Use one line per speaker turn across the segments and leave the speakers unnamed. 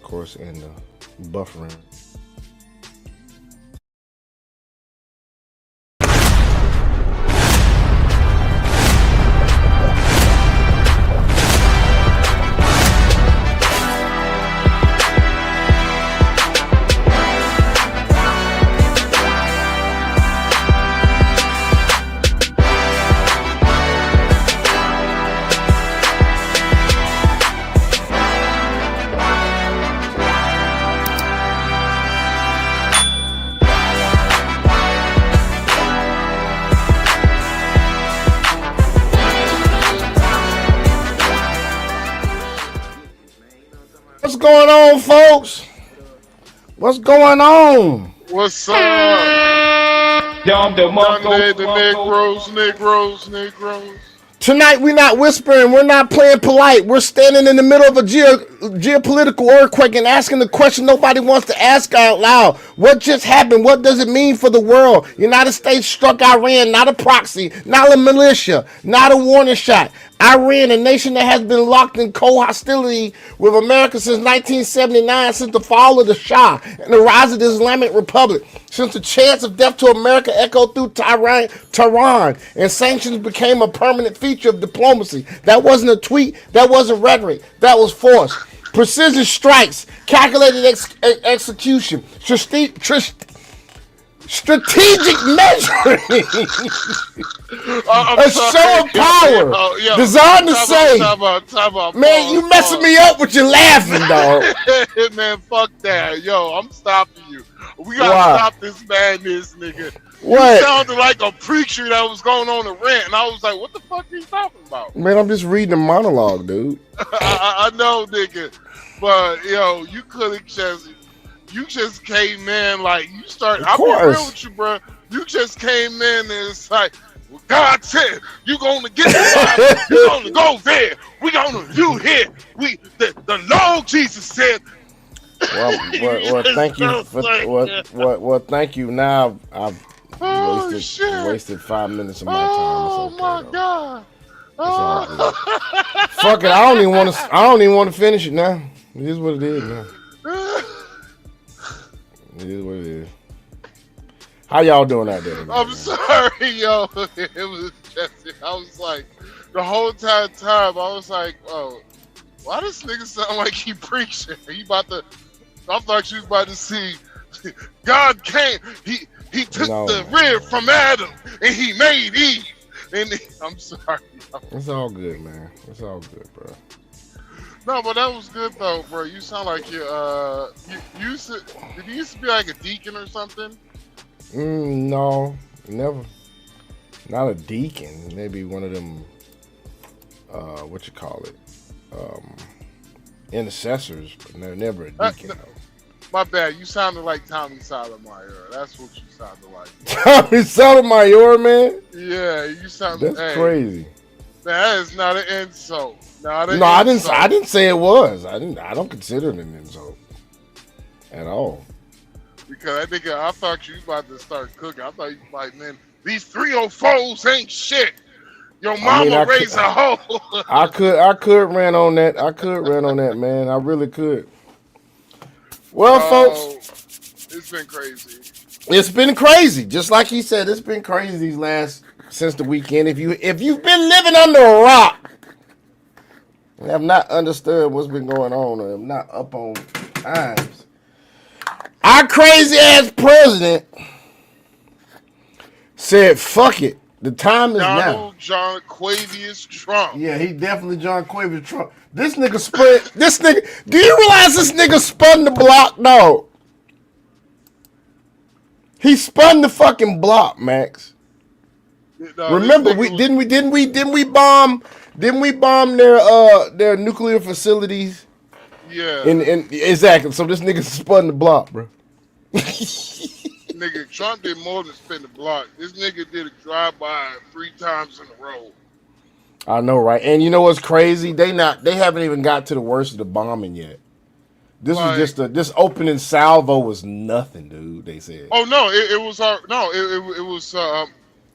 course, and buffering. What's going on, folks? What's going on?
What's up? Young day, the Negroes.
Tonight we're not whispering, we're not playing polite. We're standing in the middle of a geopolitical earthquake and asking the question nobody wants to ask out loud. What just happened? What does it mean for the world? United States struck Iran, not a proxy, not a militia, not a warning shot. Iran, a nation that has been locked in cold hostility with America since 1979, since the fall of the Shah and the rise of the Islamic Republic, since the chance of death to America echoed through Tehran, and sanctions became a permanent feature of diplomacy. That wasn't a tweet, that wasn't rhetoric, that was force. Precision strikes, calculated execution, strategic measuring, a show of power, designed to say, man, you messing me up with your laughing, dog.
Man, fuck that. Yo, I'm stopping you. We gotta stop this madness, nigga.
What?
You sounded like a preacher that was going on a rant, and I was like, what the fuck are you talking about?
Man, I'm just reading a monologue, dude.
I know, nigga. But, yo, you could have just came in like you started. I'll be real with you, bro. You just came in and it's like, well, God said you gonna get the you gonna go there. We gonna you here. The Lord Jesus said.
Well, thank you. Thank you. Now I've wasted 5 minutes of my time.
Oh my God.
Fuck it. I don't even want to finish it now. It is what it is now. It is what it is. How y'all doing out there?
I'm sorry, yo. It was just, I was like, the whole time, I was like, oh, why this nigga sound like he preaching? I thought you was about to see, God came, he took the rib from Adam, and he made Eve. And I'm sorry.
It's all good, man. It's all good, bro.
No, but that was good though, bro. You sound like you used to be like a deacon or something?
No, never. Not a deacon. Maybe one of them. What you call it? Intercessors, but never a deacon.
My bad. You sounded like Tommy Sotomayor. That's what you sounded like.
Tommy Sotomayor, man.
Yeah, you sounded.
That's crazy.
Man, that is not an insult. No,
I didn't say it was. I don't consider it an insult at all.
Because I thought you was about to start cooking. I thought you was like, man, these 304s ain't shit. Your mama raised a hoe.
I could rant on that. Man. I really could. Well, folks,
it's been crazy.
It's been crazy. Just like he said, it's been crazy since the weekend. If you've been living under a rock, and have not understood what's been going on, or am not up on times, our crazy ass president said, "Fuck it, the time is now."
Donald John Quavius Trump.
Yeah, he definitely John Quavius Trump. This nigga spread. This nigga. Do you realize this nigga spun the block? No. He spun the fucking block, Max. No, remember, didn't we bomb their nuclear facilities?
Yeah.
And exactly. So this nigga spun the block, bro.
Nigga, Trump did more than spin the block. This nigga did a drive-by 3 times in a row.
I know, right? And you know what's crazy? They haven't even got to the worst of the bombing yet. This was just this opening salvo was nothing, dude. They said.
Oh no, it was
10%.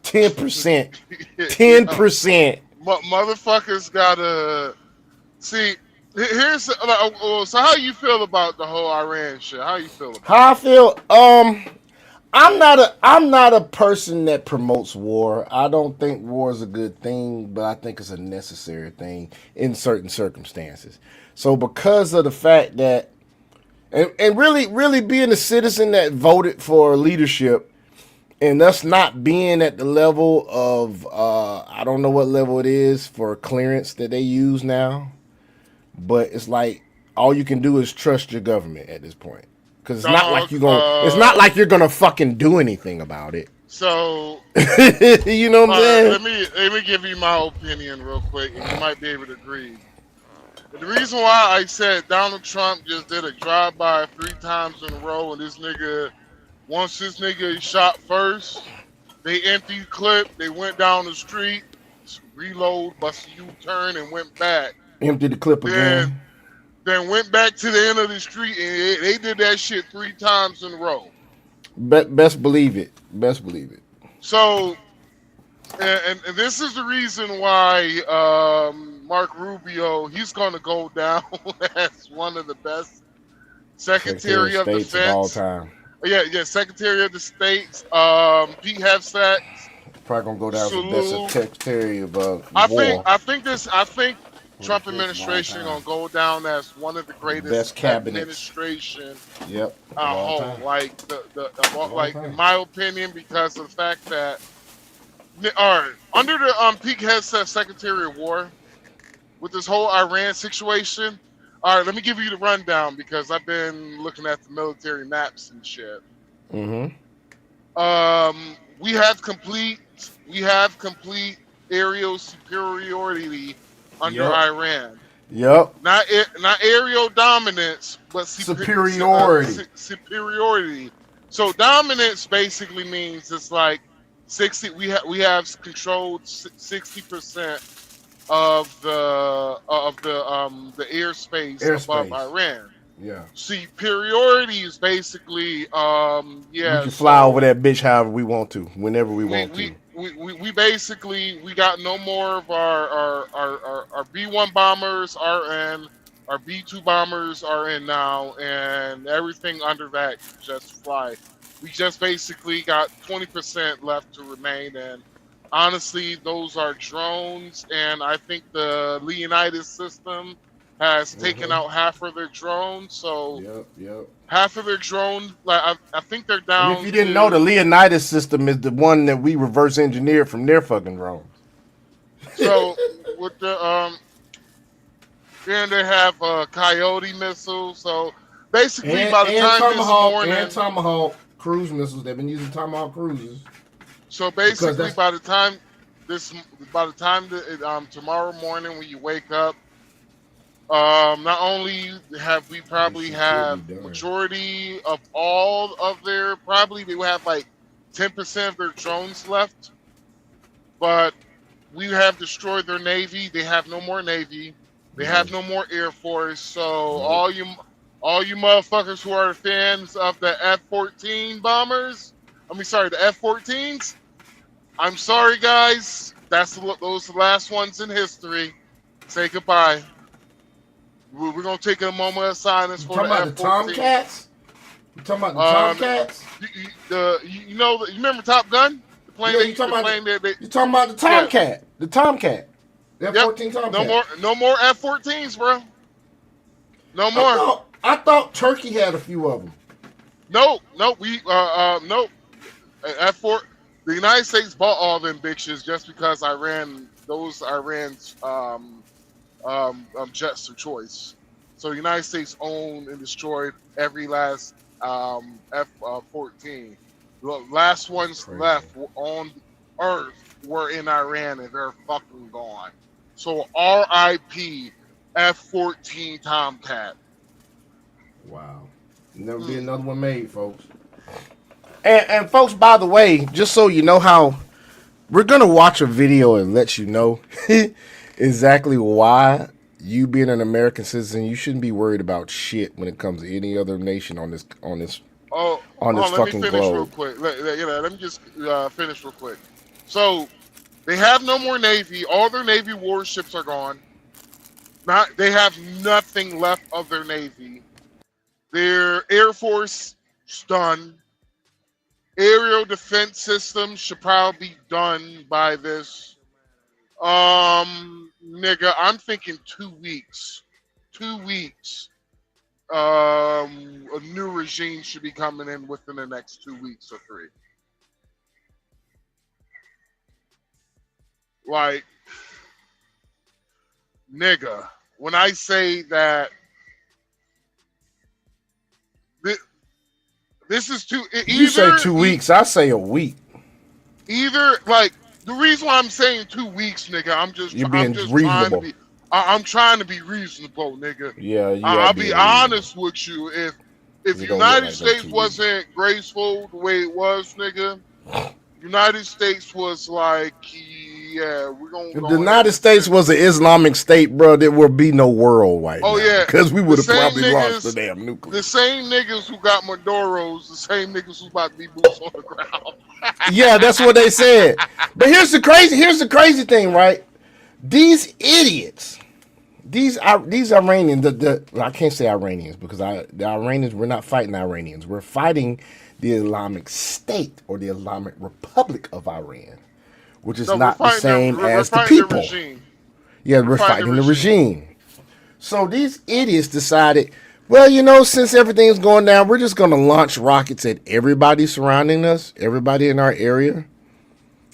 10%.
Motherfuckers gotta see. Here's so how you feel about the whole Iran shit? How you feel about
How I feel? I'm not a person that promotes war. I don't think war is a good thing, but I think it's a necessary thing in certain circumstances. So because of the fact that and really being a citizen that voted for leadership and us not being at the level of I don't know what level it is for clearance that they use now, but it's like all you can do is trust your government at this point because
it, dog?
it's not like you're gonna fucking do anything about it.
So
You know what I'm
all right,
saying?
let me give you my opinion real quick, and you might be able to agree. The reason why I said Donald Trump just did a drive-by 3 times in a row, and once this nigga shot first, they emptied clip, they went down the street, reload, bust a U-turn, and went back.
Empty the clip
Then
again.
then went back to the end of the street, and they did that shit 3 times in a row.
Best believe it. Best believe it.
So, and this is the reason why Mark Rubio, he's going to go down as one of the best Secretary of
States of all
Defense.
time.
Yeah, Secretary of the States. Pete Hegseth.
Probably gonna go down as the
Salute.
best secretary of war.
I think
For
Trump
the fifth of all
administration
time.
gonna go down as one of the greatest
Best cabinets.
administration
Yep. Of
at
all
home.
time.
Like
all
like
time.
in my opinion, because of the fact that all right, under the Pete Hegseth Secretary of War, with this whole Iran situation. All right, let me give you the rundown because I've been looking at the military maps and shit.
Mm-hmm.
We have complete aerial superiority under
Yep.
Iran.
Yep.
Not aerial dominance, but
Superiority.
superiority. So dominance basically means it's like 60. We have controlled 60% of the airspace above Iran.
Yeah.
Superiority is basically
We can fly over that bitch however we want to, whenever we want to.
we basically we got no more of our B-1 bombers are in, our B-2 bombers are in now, and everything under that can just fly. We just basically got 20% left to remain, and honestly, those are drones, and I think the Leonidas system has taken out half of their drones, so
Yep.
half of their drones, like I think they're
And
down
if you didn't
to,
know, the Leonidas system is the one that we reverse engineered from their fucking drones.
so with the then they have Coyote missiles. So basically, by the time
Tomahawk
this morning,
and Tomahawk cruise missiles, they've been using Tomahawk cruises.
so basically by the time tomorrow morning when you wake up, not only have we probably have majority of all of their, probably they will have like 10% of their drones left, but we have destroyed their navy. They have no more navy. They have no more air force. So all you motherfuckers who are fans of the F-14 bombers, the F-14s. I'm sorry, guys. Those are the last ones in history. Say goodbye. We're gonna take a moment of silence for the F-14.
The Tomcats? You talking about the Tomcats?
You remember Top Gun? The plane.
Yeah, you talking about the Tomcat? Yeah. The Tomcat. The F-14 Tomcat.
No more F-14s, bro. No more.
I thought Turkey had a few of them.
No. F-4. The United States bought all them bitches just because Iran's jets of choice. So the United States owned and destroyed every last F-14. The last ones left on Earth were in Iran, and they're fucking gone. So R.I.P. F-14 Tomcat.
Wow. Never be another one made, folks. And folks, by the way, just so you know how we're going to watch a video and let you know exactly why you being an American citizen, you shouldn't be worried about shit when it comes to any other nation on this fucking globe.
Real quick. Let me just finish real quick. So they have no more navy. All their navy warships are gone. Not they have nothing left of their navy. Their air force is done. Aerial defense systems should probably be done by this. Nigga, I'm thinking 2 weeks. 2 weeks. A new regime should be coming in within the next 2 weeks or three. Like, nigga, when I say that this is too
You say
either
2 weeks, I say a week.
either like the reason why I'm saying 2 weeks, nigga.
You're
I'm
being
just trying to
reasonable.
be. I'm trying to be reasonable, nigga.
Yeah, you are
I'll
being
be
reasonable.
honest with you. If
It don't look
United
like no
States
2 weeks.
wasn't graceful the way it was, nigga, United States was like, yeah, we're gonna
If
go
the
ahead
United
and
States
send.
was an Islamic state, bro, there would be no world right
Oh
now
yeah,
because we
the
would have
same
probably lost the
niggas,
damn nuclear.
the same niggas who got Maduros, the same niggas who's about to be boots on the ground.
Yeah, that's what they said. But here's the crazy thing, right? These idiots, these Iranians, I can't say Iranians because the Iranians, we're not fighting Iranians. We're fighting the Islamic State or the Islamic Republic of Iran, which is
No, we're
not the
fighting their
same
we're
as the
fighting their
people.
regime.
Yeah,
We're
we're
fighting the
fighting the
regime.
regime. So these idiots decided, well, since everything's going down, we're just going to launch rockets at everybody surrounding us, everybody in our area.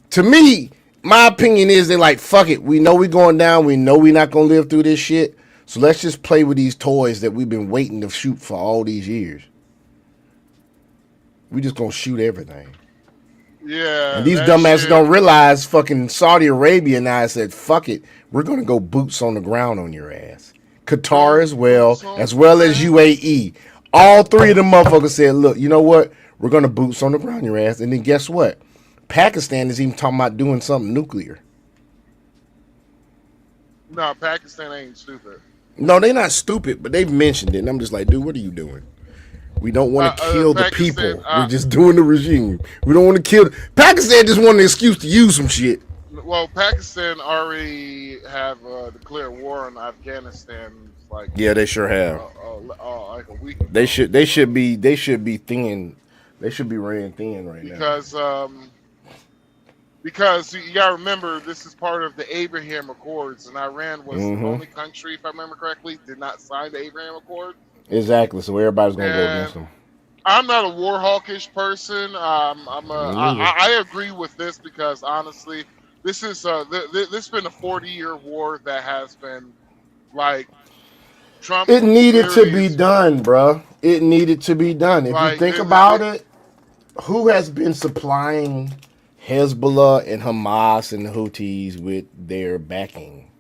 To me, my opinion is they're like, fuck it. We know we're going down. We know we're not going to live through this shit. So let's just play with these toys that we've been waiting to shoot for all these years. We just going to shoot everything. And
Yeah,
these
that
dumbasses
shit.
don't realize fucking Saudi Arabia now said, fuck it. We're going to go boots on the ground on your ass. Qatar
Go boots
as
on the
well as
ground.
UAE. All three of them motherfuckers said, look, you know what? We're going to boots on the ground your ass. And then guess what? Pakistan is even talking about doing something nuclear.
No, Pakistan ain't stupid.
No, they're not stupid, but they've mentioned it. And I'm just like, dude, what are you doing? We don't want to kill the
Pakistan.
people. We're just doing the regime. We don't want to kill. Pakistan just wanted an excuse to use some shit.
Well, Pakistan already have declared war on Afghanistan like
Yeah, they sure have.
like a week ago.
They should be thin. They should be ran thin right now.
Because you gotta remember this is part of the Abraham Accords, and Iran was the only country, if I remember correctly, did not sign the Abraham Accords.
Exactly. So everybody's gonna go
And
against them.
I'm not a war hawkish person. I agree with this because honestly, this is this has been a 40-year war that has been like Trump.
It needed to be
Series,
done, bro. It needed to be done. If you
like
think about it, who has been supplying Hezbollah and Hamas and the Houthis with their backing?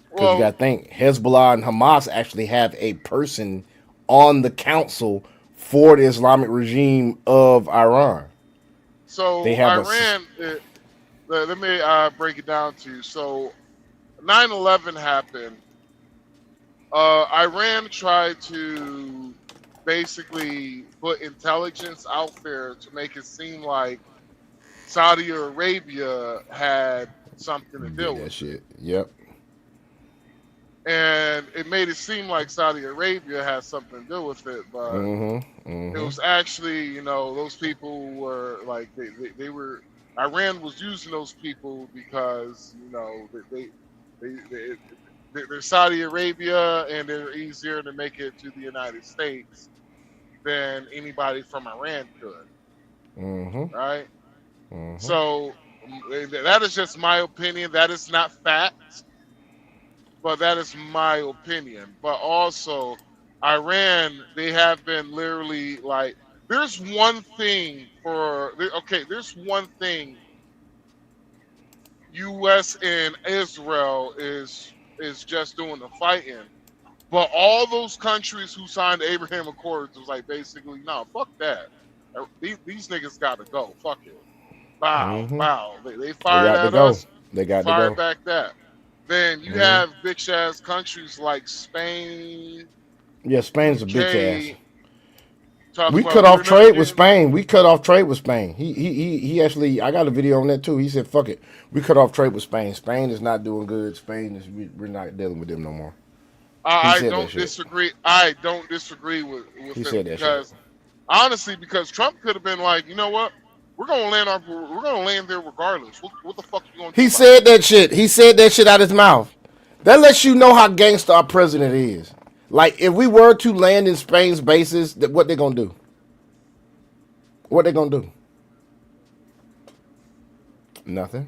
Because you got to think, Hezbollah and Hamas actually have a person on the council for the Islamic regime of Iran.
So
They have
Iran, let me break it down to you. So 9/11 happened. Iran tried to basically put intelligence out there to make it seem like Saudi Arabia had something to do with
that shit. Yep.
And it made it seem like Saudi Arabia had something to do with it, but it was actually, those people were like they were. Iran was using those people because they're Saudi Arabia and they're easier to make it to the United States than anybody from Iran could. Right? So that is just my opinion. That is not fact, but that is my opinion. But also, Iran, they have been literally like, there's one thing U.S. and Israel is just doing the fighting. But all those countries who signed the Abraham Accords was like basically, no, fuck that. These niggas got to go. Fuck it. Wow. They fired at us.
They got to
fired
go.
back that. Then you have bitch ass countries like Spain.
Yeah, Spain's
UK,
a bitch ass.
Talking
We
about
cut off trade with
getting,
Spain. We cut off trade with Spain. He actually. I got a video on that too. He said, "Fuck it, we cut off trade with Spain. Spain is not doing good. Spain is. We're not dealing with them no more."
I don't disagree. I don't disagree with
He
him
said that
because
shit.
honestly, because Trump could have been like, you know what, we're gonna land there regardless. What the fuck you gonna do?
He
about
said that shit. He said that shit out his mouth. That lets you know how gangster our president is. Like, if we were to land in Spain's bases, what they gonna do? What they gonna do? Nothing.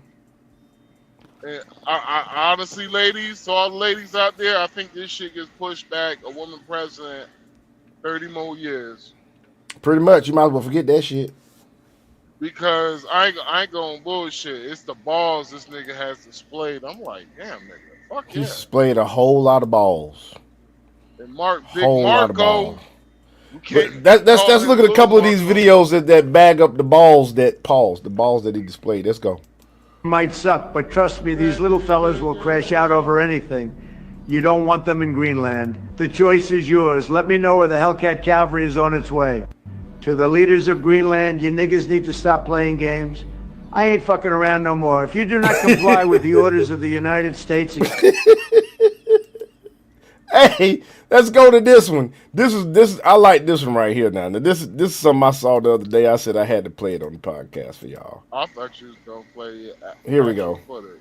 it? I honestly, ladies, to all the ladies out there, I think this shit gets pushed back. A woman president, 30 more years.
Pretty much. You might as well forget that shit.
Because I ain't going bullshit. It's the balls this nigga has displayed. I'm like, damn, nigga, fuck
He
yeah.
displayed a whole lot of balls.
And Big
Whole lot of
Marco.
balls. Let's look at a couple of these videos that bag up the balls that the balls that he displayed. Let's go.
Might suck, but trust me, these little fellas will crash out over anything. You don't want them in Greenland. The choice is yours. Let me know where the Hellcat Cavalry is on its way. To the leaders of Greenland, you niggas need to stop playing games. I ain't fucking around no more. If you do not comply with the orders of the United States...
Hey, let's go to this one. This is I like this one right here now. Now this is something I saw the other day. I said I had to play it on the podcast for y'all.
I thought you was gonna play it.
Here we go.
Footage.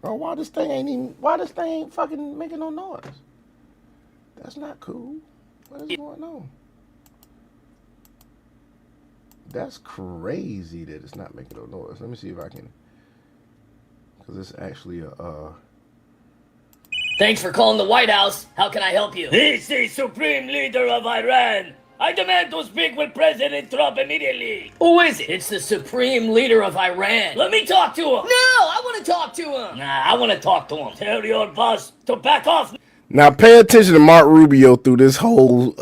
Oh, why this thing ain't fucking making no noise? That's not cool. What is going on? That's crazy that it's not making no noise. Let me see if I can, because it's actually a
Thanks for calling the White House. How can I help you? This is Supreme Leader of Iran. I demand to speak with President Trump immediately. Who is it? It's the Supreme Leader of Iran. Let me talk to him. No, I want to talk to him. Nah, I want to talk to him. Tell your boss to back off.
Now pay attention to Mark Rubio through this whole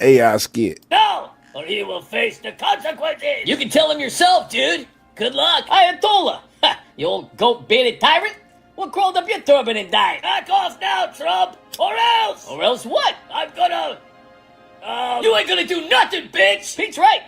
AI skit.
No, or he will face the consequences. You can tell him yourself, dude. Good luck. Ayatollah. Ha, you old goat-bearded tyrant. What crawled up your turban and died? Back off now, Trump! Or else! Or else what? I'm gonna... You ain't gonna do nothing, bitch! Pete's right!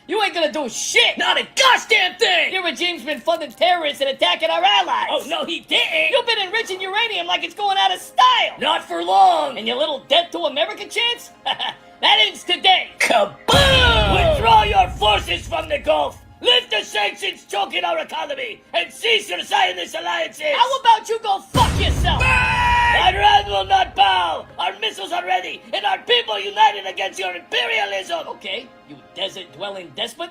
You ain't gonna do shit! Not a goddamn thing! Your regime's been funding terrorists and attacking our allies! Oh, no, he didn't! You've been enriching uranium like it's going out of style! Not for long! And your little debt to America chance? That ends today! Kaboom! Withdraw your forces from the Gulf! Lift the sanctions choking our economy and cease your Zionist alliances! How about you go fuck yourself? Iran will not bow! Our missiles are ready and our people united against your imperialism! Okay, you desert-dwelling despot.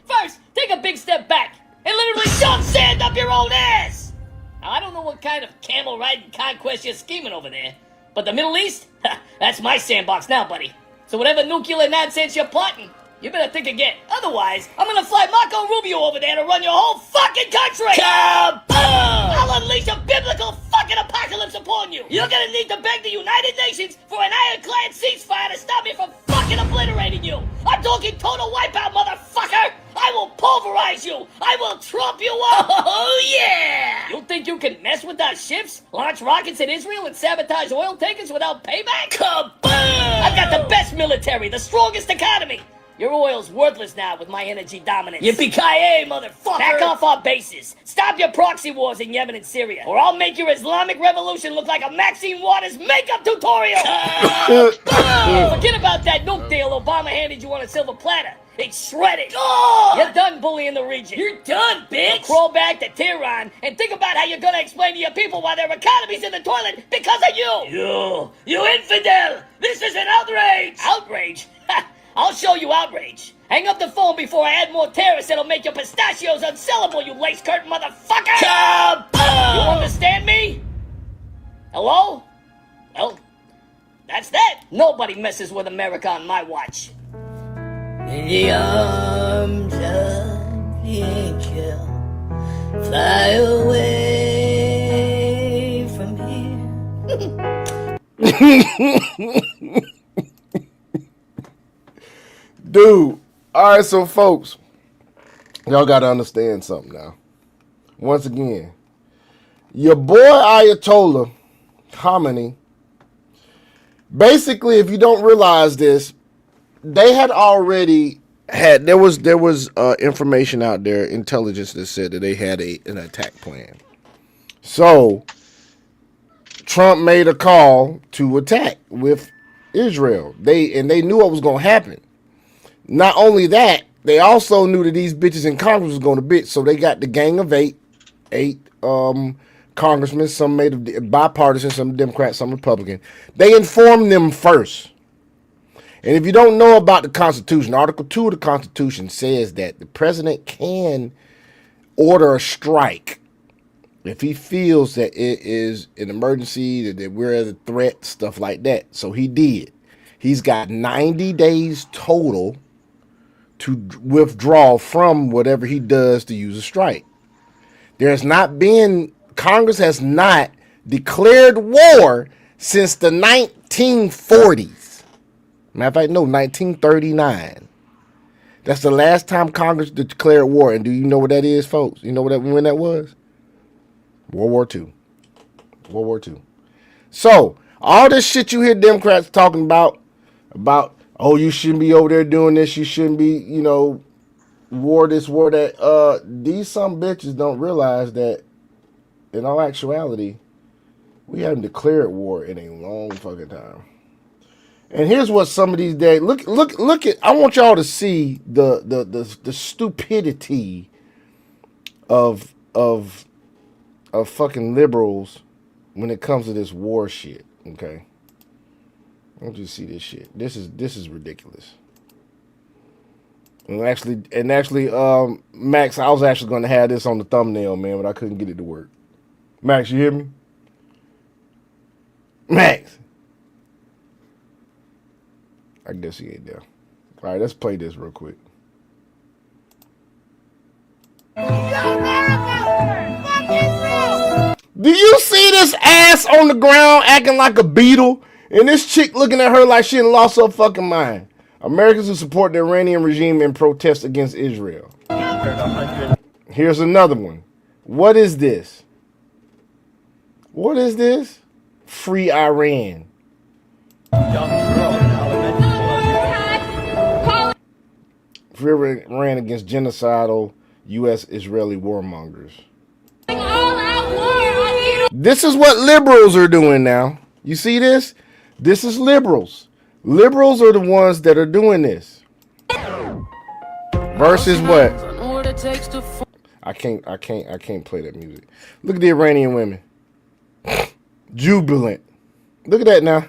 First, take a big step back and literally shove sand up your own ass! Now, I don't know what kind of camel-riding conquest you're scheming over there, but the Middle East? That's my sandbox now, buddy. So whatever nuclear nonsense you're plotting, you better think again. Otherwise, I'm gonna fly Marco Rubio over there to run your whole fucking country! Kaboom! I'll unleash a biblical fucking apocalypse upon you! You're gonna need to beg the United Nations for an ironclad ceasefire to stop me from fucking obliterating you! I'm talking total wipeout, motherfucker! I will pulverize you! I will trump you up! Oh yeah! You think you can mess with our ships, launch rockets at Israel, and sabotage oil tankers without payback? Kaboom! I've got the best military, the strongest economy! Your oil's worthless now with my energy dominance. Yippee-ki-yay, motherfucker! Back off our bases. Stop your proxy wars in Yemen and Syria, or I'll make your Islamic revolution look like a Maxine Waters makeup tutorial! Forget about that nuke deal Obama handed you on a silver platter. It's shredded. Oh! You're done bullying the region. You're done, bitch! Now crawl back to Tehran and think about how you're gonna explain to your people why their economy's in the toilet because of you! You infidel! This is an outrage! Outrage? Ha! I'll show you outrage. Hang up the phone before I add more terrorists that'll make your pistachios unsellable, you lace-curtain motherfucker! Kaboom! You understand me? Hello? Well, that's that. Nobody messes with America on my watch. In the arms of the angel, fly away from here.
Dude, all right, so folks, y'all got to understand something now. Once again, your boy Ayatollah Khamenei, basically, if you don't realize this, they had already had there was information out there, intelligence that said that they had an attack plan. So Trump made a call to attack with Israel. They knew what was going to happen. Not only that, they also knew that these bitches in Congress was going to bitch. So they got the gang of eight congressmen, some made of bipartisan, some Democrats, some Republican. They informed them first. And if you don't know about the Constitution, Article 2 of the Constitution says that the president can order a strike if he feels that it is an emergency, that we're at a threat, stuff like that. So he did. He's got 90 days total to withdraw from whatever he does to use a strike. Congress has not declared war since the 1940s. Matter of fact, no, 1939. That's the last time Congress declared war. And do you know what that is, folks? You know when that was? World War II. World War II. So, all this shit you hear Democrats talking about, oh, you shouldn't be over there doing this, you shouldn't be, war this, war that. These some bitches don't realize that, in all actuality, we haven't declared war in a long fucking time. And here's what some of these days look at. I want y'all to see the stupidity of fucking liberals when it comes to this war shit. Okay, I want you to see this shit. This is ridiculous. And actually, Max, I was actually going to have this on the thumbnail, man, but I couldn't get it to work. Max, you hear me? Max. I guess he ain't there. All right, let's play this real quick. Do you see this ass on the ground acting like a beetle? And this chick looking at her like she done lost her fucking mind. Americans who support the Iranian regime in protest against Israel. Here's another one. What is this? What is this? Free Iran. Free Iran against genocidal U.S.-Israeli warmongers. This is what liberals are doing now. You see this? This is liberals. Liberals are the ones that are doing this. Versus what? I can't play that music. Look at the Iranian women. Jubilant. Look at that now.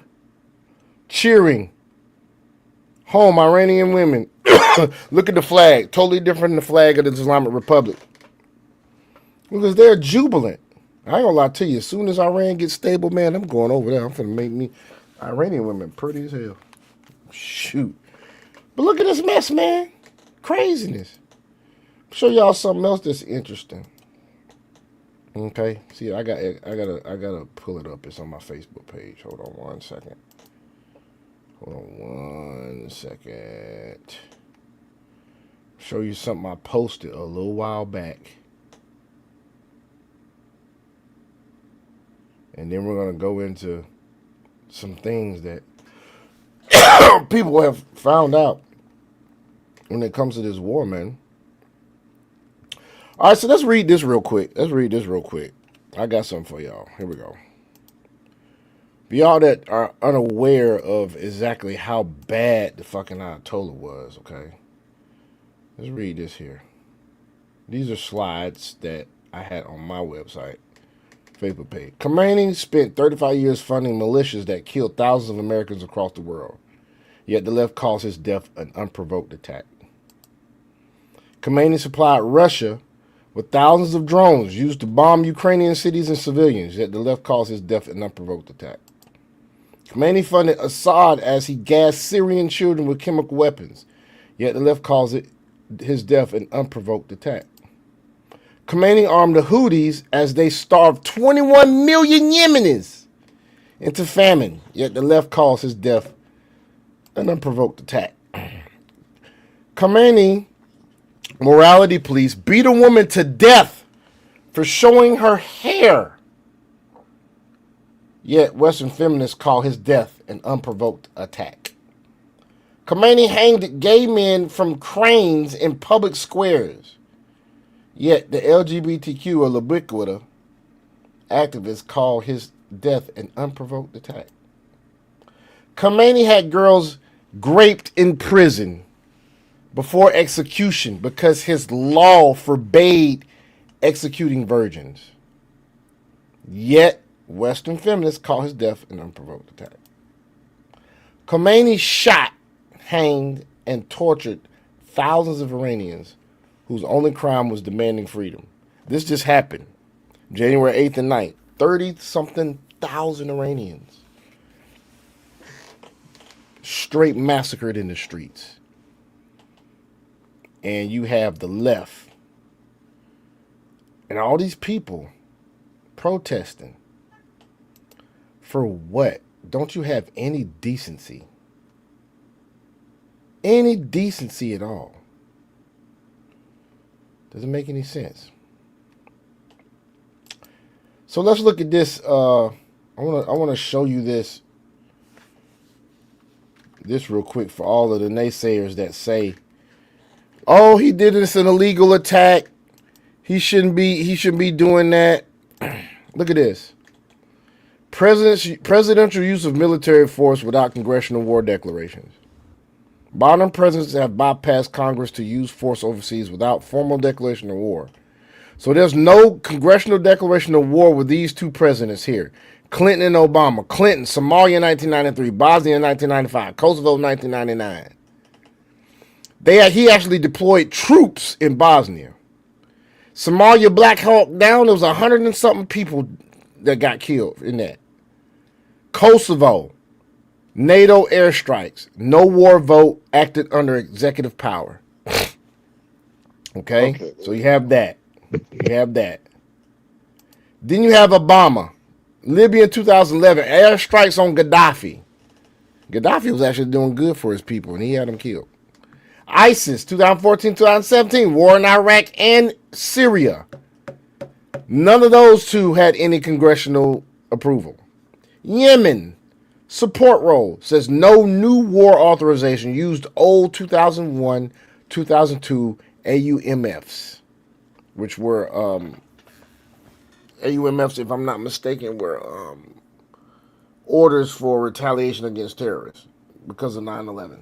Cheering. Home, Iranian women. Look at the flag. Totally different than the flag of the Islamic Republic. Because they're jubilant. I ain't gonna lie to you. As soon as Iran gets stable, man, I'm going over there. I'm finna make me Iranian women pretty as hell. Shoot. But look at this mess, man. Craziness. Show y'all something else that's interesting. Okay. See, I gotta pull it up. It's on my Facebook page. Hold on one second. Show you something I posted a little while back. And then we're going to go into some things that people have found out when it comes to this war, man. All right, so let's read this real quick. I got something for y'all. Here we go. For y'all that are unaware of exactly how bad the fucking Ayatollah was, okay? Let's read this here. These are slides that I had on my website. Facebook page. Khomeini spent 35 years funding militias that killed thousands of Americans across the world. Yet the left calls his death an unprovoked attack. Khomeini supplied Russia with thousands of drones used to bomb Ukrainian cities and civilians. Yet the left calls his death an unprovoked attack. Khomeini funded Assad as he gassed Syrian children with chemical weapons. Yet the left calls his death an unprovoked attack. Khomeini armed the Houthis as they starved 21 million Yemenis into famine, yet the left calls his death an unprovoked attack. Khomeini morality police beat a woman to death for showing her hair, yet Western feminists call his death an unprovoked attack. Khomeini hanged gay men from cranes in public squares. Yet the LGBTQ or ubiquitous activists call his death an unprovoked attack. Khomeini had girls raped in prison before execution because his law forbade executing virgins. Yet Western feminists call his death an unprovoked attack. Khomeini shot, hanged, and tortured thousands of Iranians whose only crime was demanding freedom. This just happened January 8th and 9th. 30-something thousand Iranians straight massacred in the streets. And you have the left and all these people protesting. For what? Don't you have any decency? Any decency at all? Doesn't make any sense. So let's look at this. I want to show you this real quick for all of the naysayers that say, "Oh, he did this an illegal attack. He shouldn't be doing that." Look at this. Presidential use of military force without congressional war declarations. Modern presidents have bypassed Congress to use force overseas without formal declaration of war. So there's no congressional declaration of war with these two presidents here. Clinton and Obama. Clinton, Somalia in 1993, Bosnia in 1995, Kosovo in 1999. He actually deployed troops in Bosnia. Somalia, Black Hawk Down, there was 100 and something people that got killed in that. Kosovo, NATO airstrikes, no war vote, acted under executive power. Okay, so you have that. Then you have Obama. Libya in 2011, airstrikes on Gaddafi. Gaddafi was actually doing good for his people, and he had them killed. ISIS, 2014, 2017, war in Iraq and Syria. None of those two had any congressional approval. Yemen, support role, says no new war authorization, used old 2001, 2002 AUMFs, which were, AUMFs, if I'm not mistaken, were orders for retaliation against terrorists because of 9/11.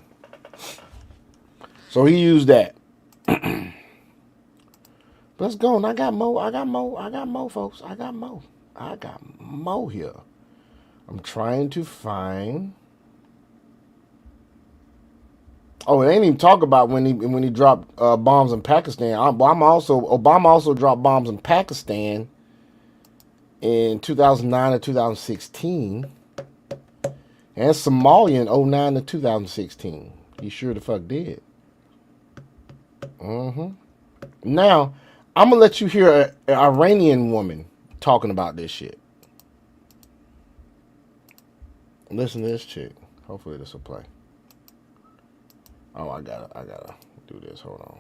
So he used that. Let's go. And I got more, folks. I got more here. I'm trying to find. Oh, it ain't even talk about when he dropped bombs in Pakistan. Obama also dropped bombs in Pakistan in 2009 to 2016, and Somalia in 2009 to 2016. He sure the fuck did. Now, I'm gonna let you hear an Iranian woman talking about this shit. Listen to this chick. Hopefully this will play. Oh, I gotta do this. Hold on.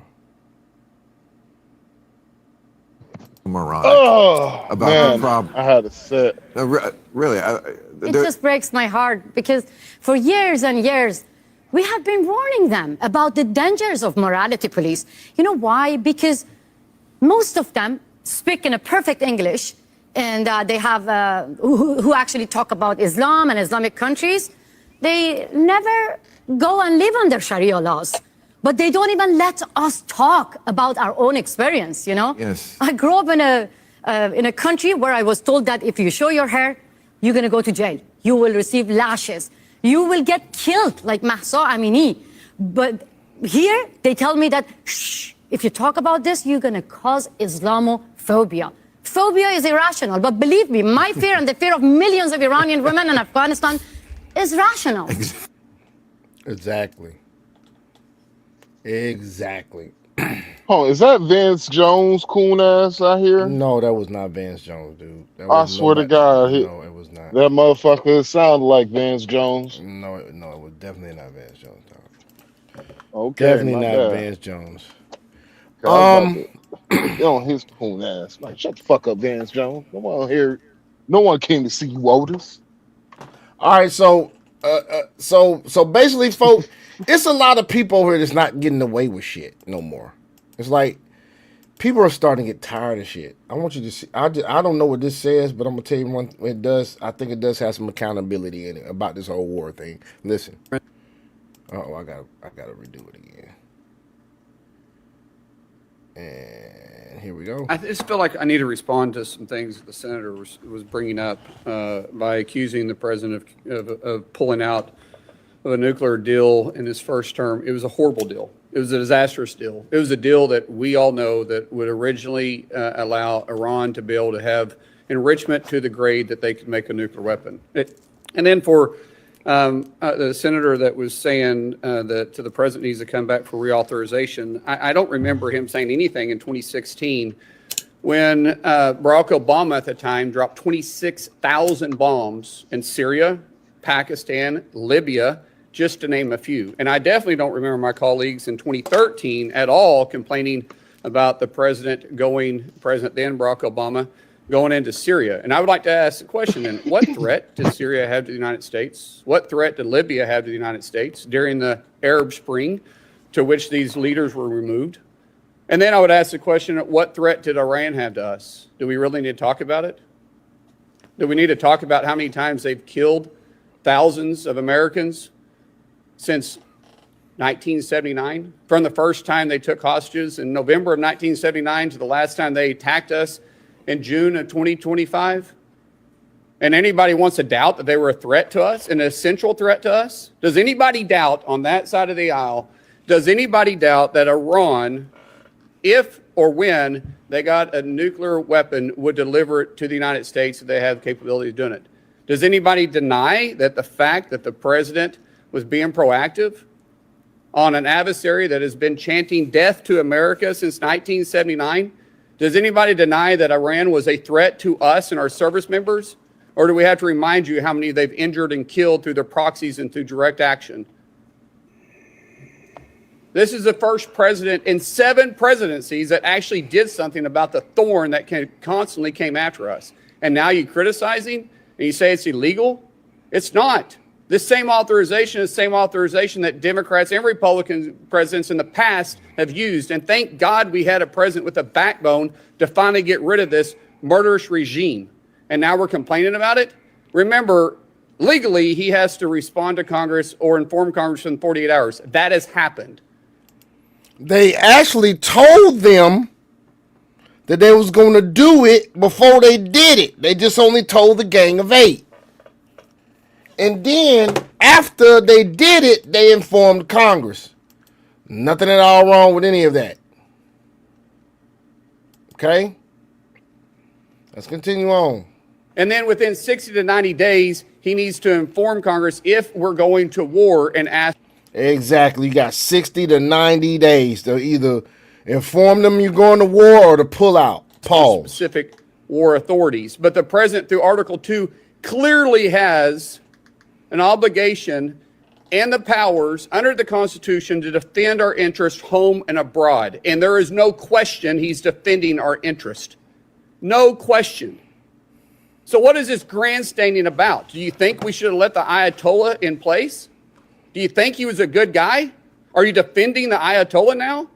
Moronic
about
the problem.
I had a set.
Really,
it just breaks my heart because for years and years, we have been warning them about the dangers of morality police. You know why? Because most of them speak in a perfect English, and they have who actually talk about Islam and Islamic countries. They never go and live under Sharia laws, but they don't even let us talk about our own experience. You know,
Yes.
I grew up in a country where I was told that if you show your hair, you're gonna go to jail. You will receive lashes. You will get killed like Mahsa Amini. But here they tell me that shh, if you talk about this, you're gonna cause Islamophobia. Phobia is irrational, but believe me, my fear and the fear of millions of Iranian women in Afghanistan is rational.
Exactly.
Oh, is that Vance Jones coon ass out here?
No, that was not Vance Jones, dude. That
I
was
swear to God,
no, it was not.
that motherfucker sounded like Vance Jones.
No, it was definitely not Vance Jones, dog.
Okay,
Definitely
my
not
bad.
Vance Jones.
Get on his coon ass. Like, shut the fuck up, Vance Jones. No one here. No one came to see you, Otis.
All right, so basically, folks, it's a lot of people over here that's not getting away with shit no more. It's like people are starting to get tired of shit. I want you to see. I don't know what this says, but I'm gonna tell you one. It does. I think it does have some accountability in it about this whole war thing. Listen. Oh, I gotta redo it again. And here we go.
I just feel like I need to respond to some things the senator was bringing up by accusing the president of pulling out of a nuclear deal in his first term. It was a horrible deal. It was a disastrous deal. It was a deal that we all know that would originally allow Iran to be able to have enrichment to the grade that they could make a nuclear weapon. And then for the senator that was saying that the president needs to come back for reauthorization, I don't remember him saying anything in 2016 when Barack Obama at the time dropped 26,000 bombs in Syria, Pakistan, Libya, just to name a few. And I definitely don't remember my colleagues in 2013 at all complaining about the president then Barack Obama, going into Syria. And I would like to ask the question then, what threat did Syria have to the United States? What threat did Libya have to the United States during the Arab Spring to which these leaders were removed? And then I would ask the question, what threat did Iran have to us? Do we really need to talk about it? Do we need to talk about how many times they've killed thousands of Americans since 1979? From the first time they took hostages in November of 1979 to the last time they attacked us in June of 2025? And anybody wants to doubt that they were a threat to us, an essential threat to us? Does anybody doubt on that side of the aisle, does anybody doubt that Iran, if or when they got a nuclear weapon, would deliver it to the United States if they have the capability of doing it? Does anybody deny that the fact that the president was being proactive on an adversary that has been chanting death to America since 1979? Does anybody deny that Iran was a threat to us and our service members? Or do we have to remind you how many they've injured and killed through their proxies and through direct action? This is the first president in 7 presidencies that actually did something about the thorn that constantly came after us. And now you're criticizing and you say it's illegal? It's not. This same authorization is the same authorization that Democrats and Republican presidents in the past have used. And thank God we had a president with a backbone to finally get rid of this murderous regime. And now we're complaining about it? Remember, legally, he has to respond to Congress or inform Congress in 48 hours. That has happened.
They actually told them that they was going to do it before they did it. They just only told the Gang of 8. And then, after they did it, they informed Congress. Nothing at all wrong with any of that. Okay? Let's continue on.
And then within 60 to 90 days, he needs to inform Congress if we're going to war and ask.
Exactly. You got 60 to 90 days to either inform them you're going to war or to pull out. Pause.
Specific war authorities. But the president, through Article 2, clearly has an obligation and the powers under the Constitution to defend our interest home and abroad. And there is no question he's defending our interest. No question. So what is this grandstanding about? Do you think we should have let the Ayatollah in place? Do you think he was a good guy? Are you defending the Ayatollah now?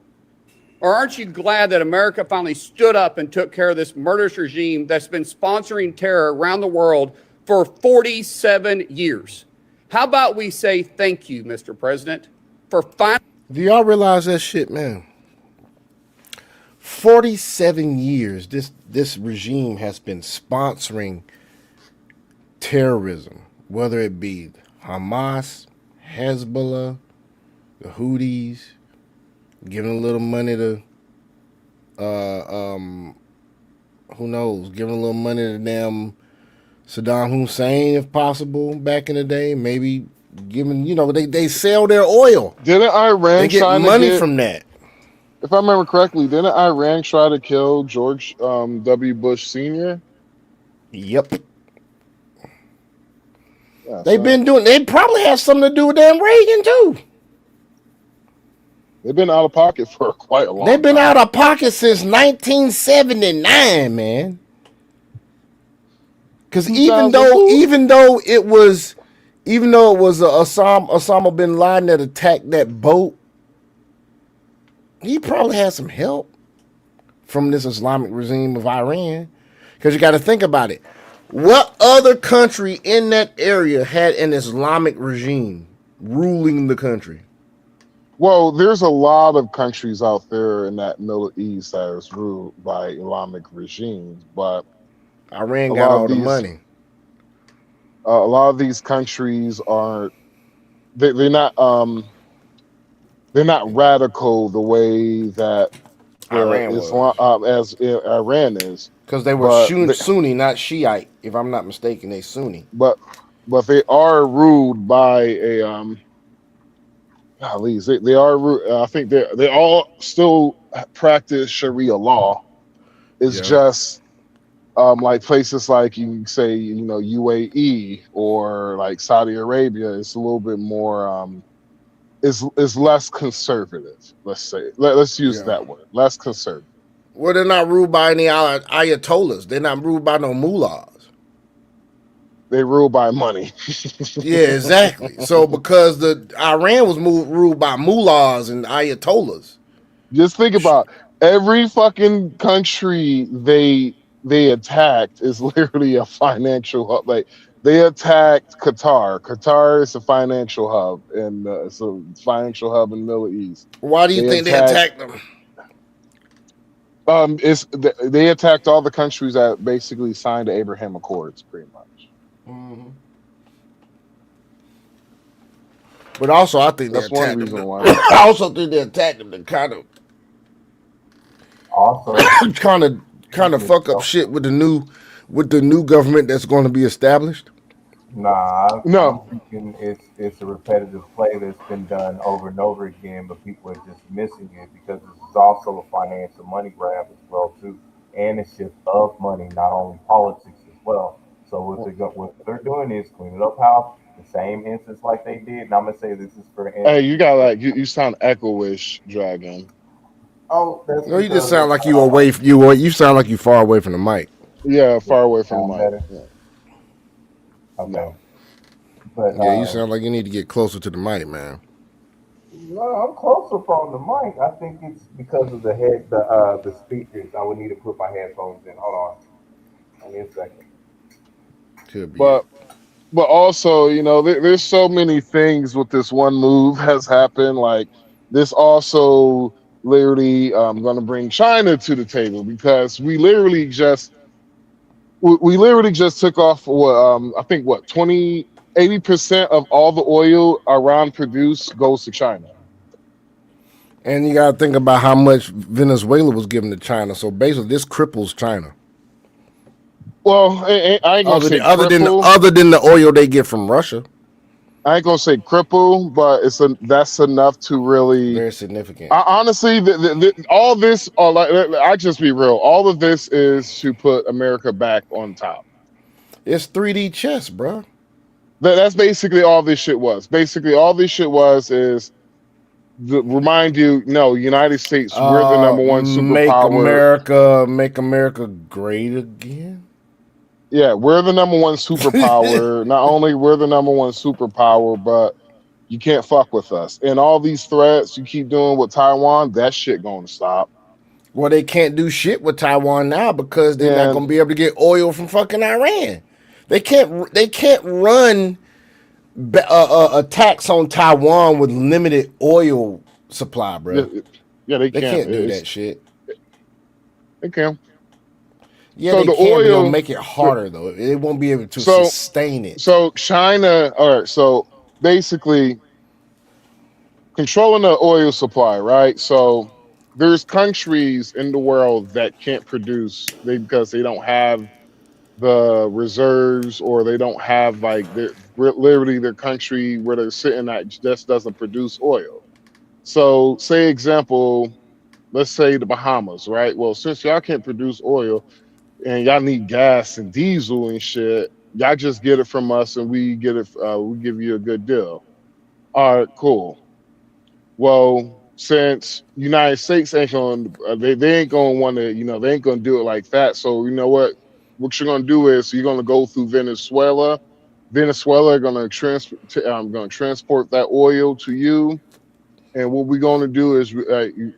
Or aren't you glad that America finally stood up and took care of this murderous regime that's been sponsoring terror around the world for 47 years? How about we say thank you, Mr. President, for finally...
Do y'all realize that shit, man? 47 years this regime has been sponsoring terrorism, whether it be Hamas, Hezbollah, the Houthis, giving a little money to who knows, giving a little money to damn Saddam Hussein if possible back in the day, maybe giving, they sell their oil.
Didn't Iran
they get money from that?
If I remember correctly, didn't Iran try to kill George W. Bush Sr.?
Yep.
Yeah,
they probably have something to do with damn Reagan too.
They've been out of pocket for quite a long time.
They've been out of pocket since 1979, man. Because even though it was even though it was Osama bin Laden that attacked that boat, he probably had some help from this Islamic regime of Iran. Because you got to think about it. What other country in that area had an Islamic regime ruling the country?
Well, there's a lot of countries out there in that Middle East that is ruled by Islamic regimes, but
Iran
a
got
lot of
all the
these
money.
a lot of these countries are they're not radical the way that the
Iran was.
Islam as Iran is,
Because they were
but
Sunni, not Shiite. If I'm not mistaken, they Sunni.
but but they are ruled by a golly, they are I think they all still practice Sharia law. It's
Yeah.
just like places like you can say, UAE or like Saudi Arabia, it's a little bit more is less conservative. Let's say let's use
Yeah.
that word, less conservative.
Well, they're not ruled by any ayatollahs. They're not ruled by no mullahs.
They rule by money.
Yeah, exactly. So because the Iran was ruled by mullahs and ayatollahs.
Just think about every fucking country they attacked is literally a financial hub. Like they attacked Qatar. Qatar is a financial hub, and it's a financial hub in the Middle East.
Why do you
They
think they
attacked.
attacked them?
They attacked all the countries that basically signed the Abraham Accords, pretty much.
But also, I think they
That's one
attacked them.
reason why.
I also think they attacked them to
Also,
kind of fuck up shit with the new government that's going to be established.
nah,
No,
I'm thinking it's a repetitive play that's been done over and over again, but people are just missing it because this is also a financial money grab as well too, and it's just of money, not only politics as well. So what they're doing is cleaning up house, the same instance like they did. And I'm gonna say this is for
hey,
instance.
you got like you sound echoish, Dragon.
Oh, that's
No, you just
because
sound like you away. You sound like you far away from the mic.
Yeah, far away from the
sound
mic.
better.
Yeah,
Okay,
no.
but
Yeah, you sound like you need to get closer to the mic, man.
no, I'm closer from the mic. I think it's because of the speakers. I would need to put my headphones in. Hold on. Give me a second.
Could be it.
But also, there's so many things with this one move has happened. Like this also literally going to bring China to the table because we literally just took off what I think what 80% of all the oil Iran produced goes to China.
And you got to think about how much Venezuela was given to China. So basically, this cripples China.
Well, I ain't gonna say cripple.
Other than the oil they get from Russia,
I ain't gonna say cripple, but that's enough to really.
very significant.
Honestly, all this, I just be real. All of this is to put America back on top.
It's 3D chess, bro.
That's basically all this shit was. Basically, all this shit was is remind you, no, United States, we're the number one superpower.
Make America great again.
Yeah, we're the number one superpower. Not only we're the number one superpower, but you can't fuck with us. And all these threats you keep doing with Taiwan, that shit going to stop.
Well, they can't do shit with Taiwan now because they're not going to be able to get oil from fucking Iran. They can't run attacks on Taiwan with limited oil supply, bro.
Yeah, they
can't do that shit.
They can.
Yeah,
so
they
the
can,
oil,
but it'll make it harder though. They won't be able to sustain it.
So China, all right. So basically, controlling the oil supply, right? So there's countries in the world that can't produce because they don't have the reserves or they don't have literally their country where they're sitting at just doesn't produce oil. So say example, let's say the Bahamas, right? Well, since y'all can't produce oil and y'all need gas and diesel and shit, y'all just get it from us and we get it. We give you a good deal. All right, cool. Well, since United States ain't going, they ain't going to want to, they ain't going to do it like that. So you know what you're going to do is you're going to go through Venezuela Venezuela going to transport that oil to you. And what we're going to do is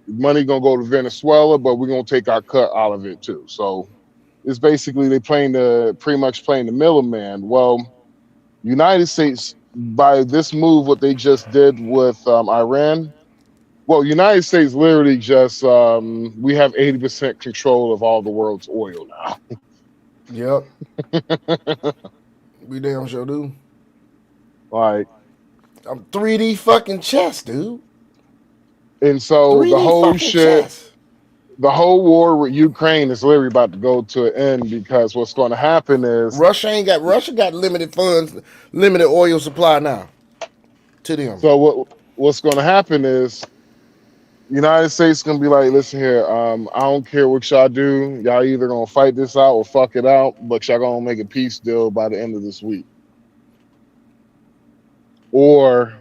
money going to go to Venezuela, but we're going to take our cut out of it too. So it's basically they pretty much playing the middleman. Well, United States, by this move, what they just did with Iran, well, United States literally just we have 80% control of all the world's oil now.
Yep. We damn sure do.
Like,
I'm 3D fucking chess, dude.
and so
3D
the whole
fucking
shit,
chess.
the whole war with Ukraine is literally about to go to an end because what's going to happen is
Russia got limited funds, limited oil supply now. To them.
so what's going to happen is United States gonna be like, listen here, I don't care what y'all do. Y'all either gonna fight this out or fuck it out, but y'all gonna make a peace deal by the end of this week. Or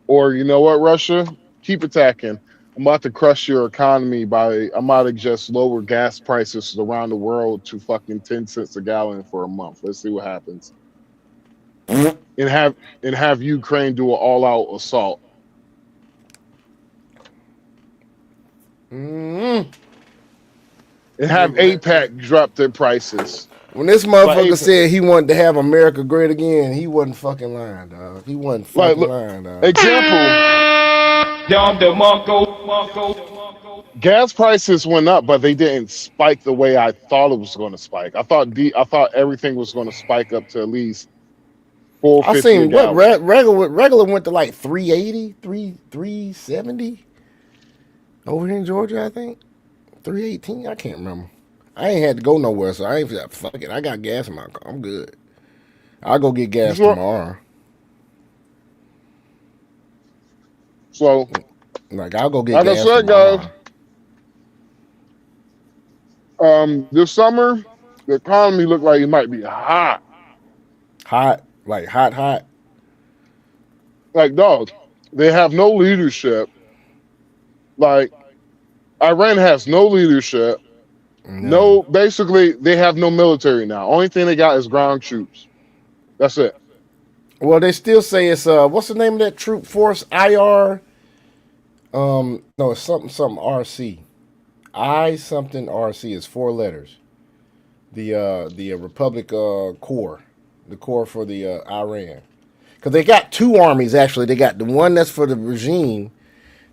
you know what, Russia? Keep attacking. I'm about to crush your economy I'm about to just lower gas prices around the world to fucking 10 cents a gallon for a month. Let's see what happens. And have Ukraine do an all-out assault.
Mm-hmm.
And have APAC drop their prices.
When this motherfucker said he wanted to have America great again, he wasn't fucking lying, dog. He wasn't fucking lying, dog.
Example. Gas prices went up, but they didn't spike the way I thought it was going to spike. I thought everything was going to spike up to at least $4.50.
I seen what regular went to like 380, 370 over here in Georgia. I think 318. I can't remember. I ain't had to go nowhere, so I ain't fuck it. I got gas in my car. I'm good. I'll go get gas tomorrow.
So,
like, I'll go get gas
tomorrow.
Tomorrow.
This summer, the economy looked like it might be hot.
Hot? Like hot?
Like, dog, they have no leadership. Like, Iran has no leadership. No, basically, they have no military now. Only thing they got is ground troops. That's it.
Well, they still say it's what's the name of that troop force? IR. No, it's something RC. I something RC is 4 letters. The Republic Corps, the Corps for the Iran, because they got 2 armies actually. They got the one that's for the regime.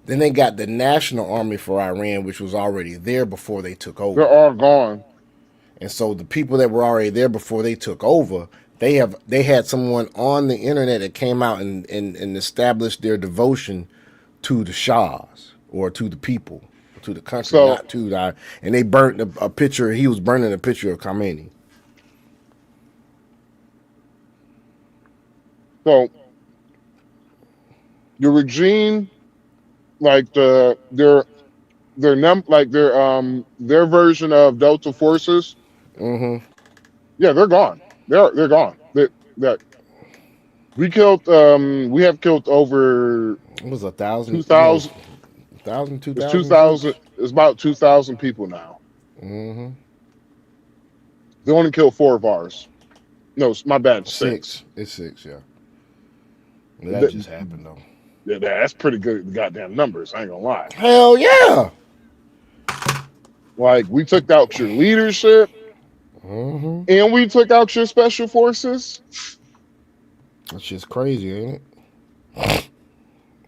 Then they got the National Army for Iran, which was already there before they took over.
They're all gone.
And so the people that were already there before they took over, they had someone on the internet that came out and established their devotion to the Shahs or to the people, to the country, not to the. And they burnt a picture. He was burning a picture of Khomeini.
So the regime. Like their version of Delta Forces.
Mm-hmm.
Yeah, they're gone. They're gone. We have killed over.
It was 1,000.
2,000.
2,000.
It's 2,000. It's about 2,000 people now.
Mm-hmm.
They only killed 4 of ours. No, my bad. 6.
It's 6. Yeah. That just happened though.
Yeah, that's pretty good goddamn numbers. I ain't gonna lie.
Hell yeah.
Like, we took out your leadership, and we took out your special forces.
That's just crazy, ain't it?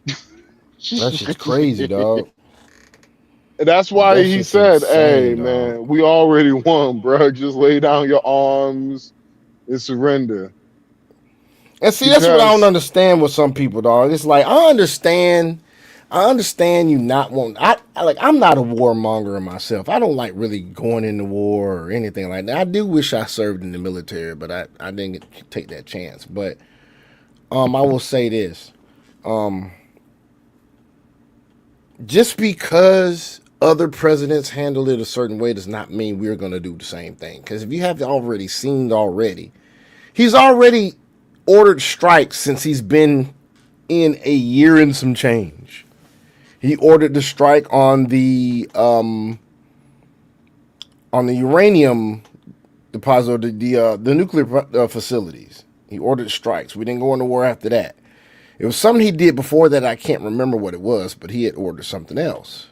That's just crazy, dog.
And that's why he said, "Hey, man, we already won, bro. Just lay down your arms and surrender."
And see, that's what I don't understand with some people, dog. It's like I understand you not wanting. I'm not a warmonger myself. I don't like really going into war or anything like that. I do wish I served in the military, but I didn't take that chance. But I will say this: just because other presidents handle it a certain way does not mean we're going to do the same thing. Because if you have already seen he's already ordered strikes since he's been in a year and some change. He ordered the strike on the uranium deposit, the nuclear facilities. He ordered strikes. We didn't go into war after that. It was something he did before that. I can't remember what it was, but he had ordered something else.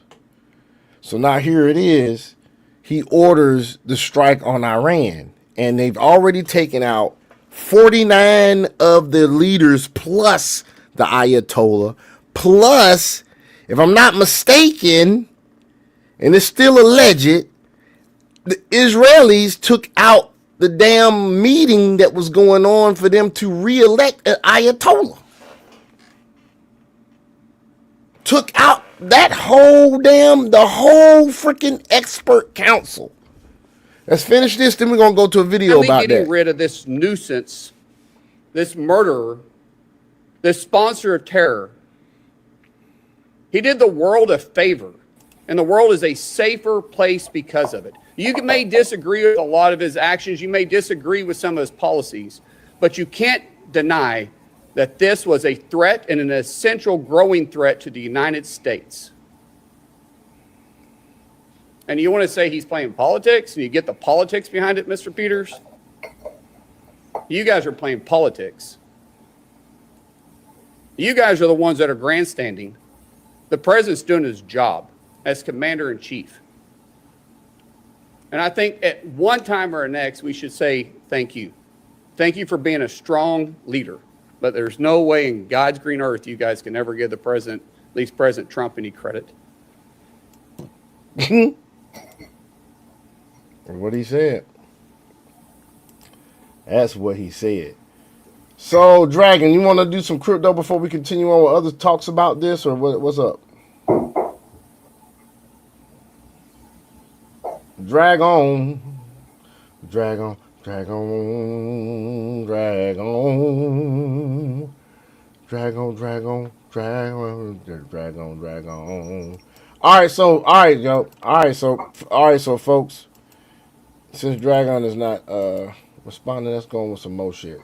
So now here it is. He orders the strike on Iran, and they've already taken out 49 of the leaders plus the Ayatollah, plus, if I'm not mistaken, and it's still alleged, the Israelis took out the damn meeting that was going on for them to re-elect an Ayatollah. Took out that whole the whole freaking expert council. Let's finish this, then we're going to go to a video about
getting
that.
rid of this nuisance, this murderer, this sponsor of terror. He did the world a favor, and the world is a safer place because of it. You may disagree with a lot of his actions. You may disagree with some of his policies, but you can't deny that this was a threat and an essential growing threat to the United States. And you want to say he's playing politics, and you get the politics behind it, Mr. Peters? You guys are playing politics. You guys are the ones that are grandstanding. The president's doing his job as commander-in-chief. And I think at one time or next, we should say thank you. Thank you for being a strong leader. But there's no way in God's green earth you guys can ever give the president, at least President Trump, any credit.
What he said. That's what he said. So, Dragon, you want to do some crypto before we continue on with other talks about this, or what's up? Drag on. Drag on. Drag on. Drag on. Drag on. Drag on. Drag on. Drag on. Drag on. All right, so folks, since Dragon is not responding, let's go on with some more shit.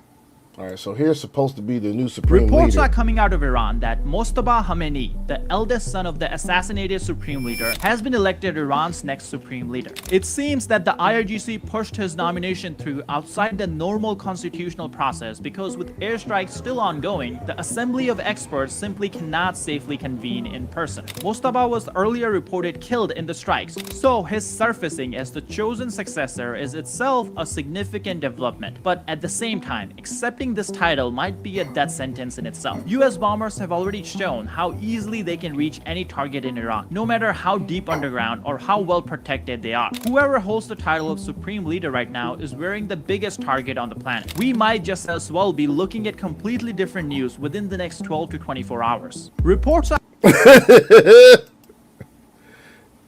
All right, so here's supposed to be the new supreme
Reports
leader.
are coming out of Iran that Moshtaba Khamenei, the eldest son of the assassinated supreme leader, has been elected Iran's next supreme leader. It seems that the IRGC pushed his nomination through outside the normal constitutional process because with airstrikes still ongoing, the assembly of experts simply cannot safely convene in person. Moshtaba was earlier reported killed in the strikes, so his surfacing as the chosen successor is itself a significant development. But at the same time, accepting this title might be a death sentence in itself. US bombers have already shown how easily they can reach any target in Iran, no matter how deep underground or how well protected they are. Whoever holds the title of supreme leader right now is wearing the biggest target on the planet. We might just as well be looking at completely different news within the next 12 to 24 hours. Reports are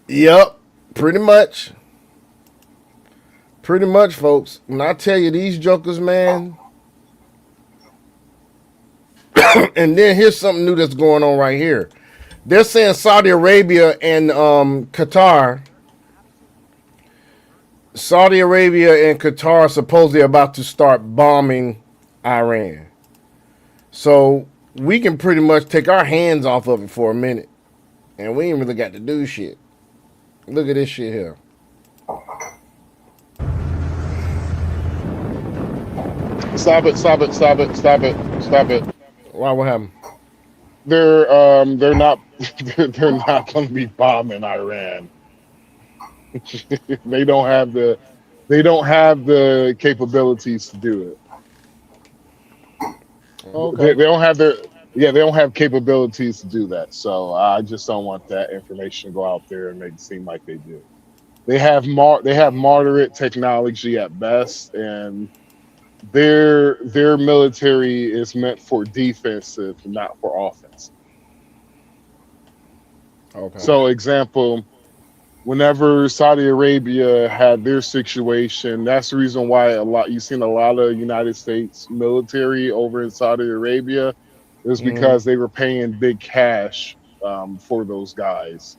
Yep, pretty much. Pretty much, folks. When I tell you these jokers, man. And then here's something new that's going on right here. They're saying Saudi Arabia and Qatar. Saudi Arabia and Qatar are supposedly about to start bombing Iran. So we can pretty much take our hands off of it for a minute. And we ain't really got to do shit. Look at this shit here.
Stop it! Stop it! Stop it! Stop it! Stop it!
Why? What happened?
They're not they're not going to be bombing Iran. They don't have the capabilities to do it.
Okay.
They don't have capabilities to do that. So I just don't want that information to go out there and make it seem like they do. They have moderate technology at best, and their military is meant for defensive, not for offense.
Okay.
So, example, whenever Saudi Arabia had their situation, that's the reason why you've seen a lot of United States military over in Saudi Arabia, is because they were paying big cash for those guys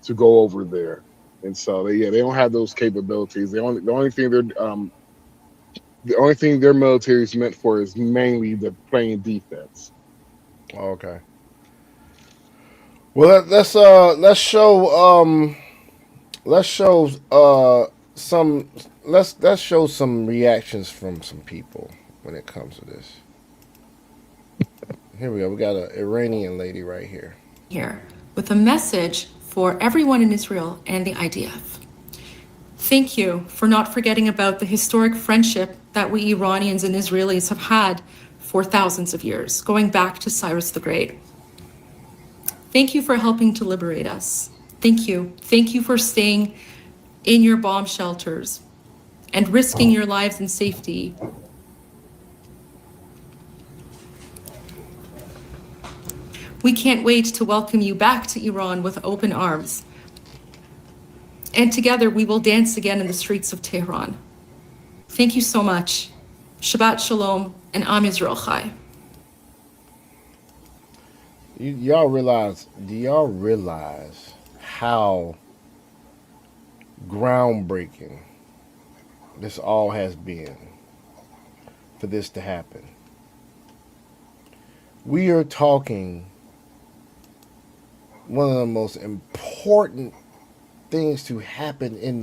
to go over there, and so they don't have those capabilities. The only thing their military is meant for is mainly the playing defense.
Okay. Well, let's show some reactions from some people. when it comes to this. Here we go. We got an Iranian lady right here.
Here with a message for everyone in Israel and the IDF. Thank you for not forgetting about the historic friendship that we Iranians and Israelis have had for thousands of years, going back to Cyrus the Great. Thank you for helping to liberate us. Thank you. Thank you for staying in your bomb shelters and risking your lives and safety. We can't wait to welcome you back to Iran with open arms. And together we will dance again in the streets of Tehran. Thank you so much. Shabbat Shalom and Am Yisrael Chai.
Do y'all realize how groundbreaking this all has been for this to happen? We are talking one of the most important things to happen in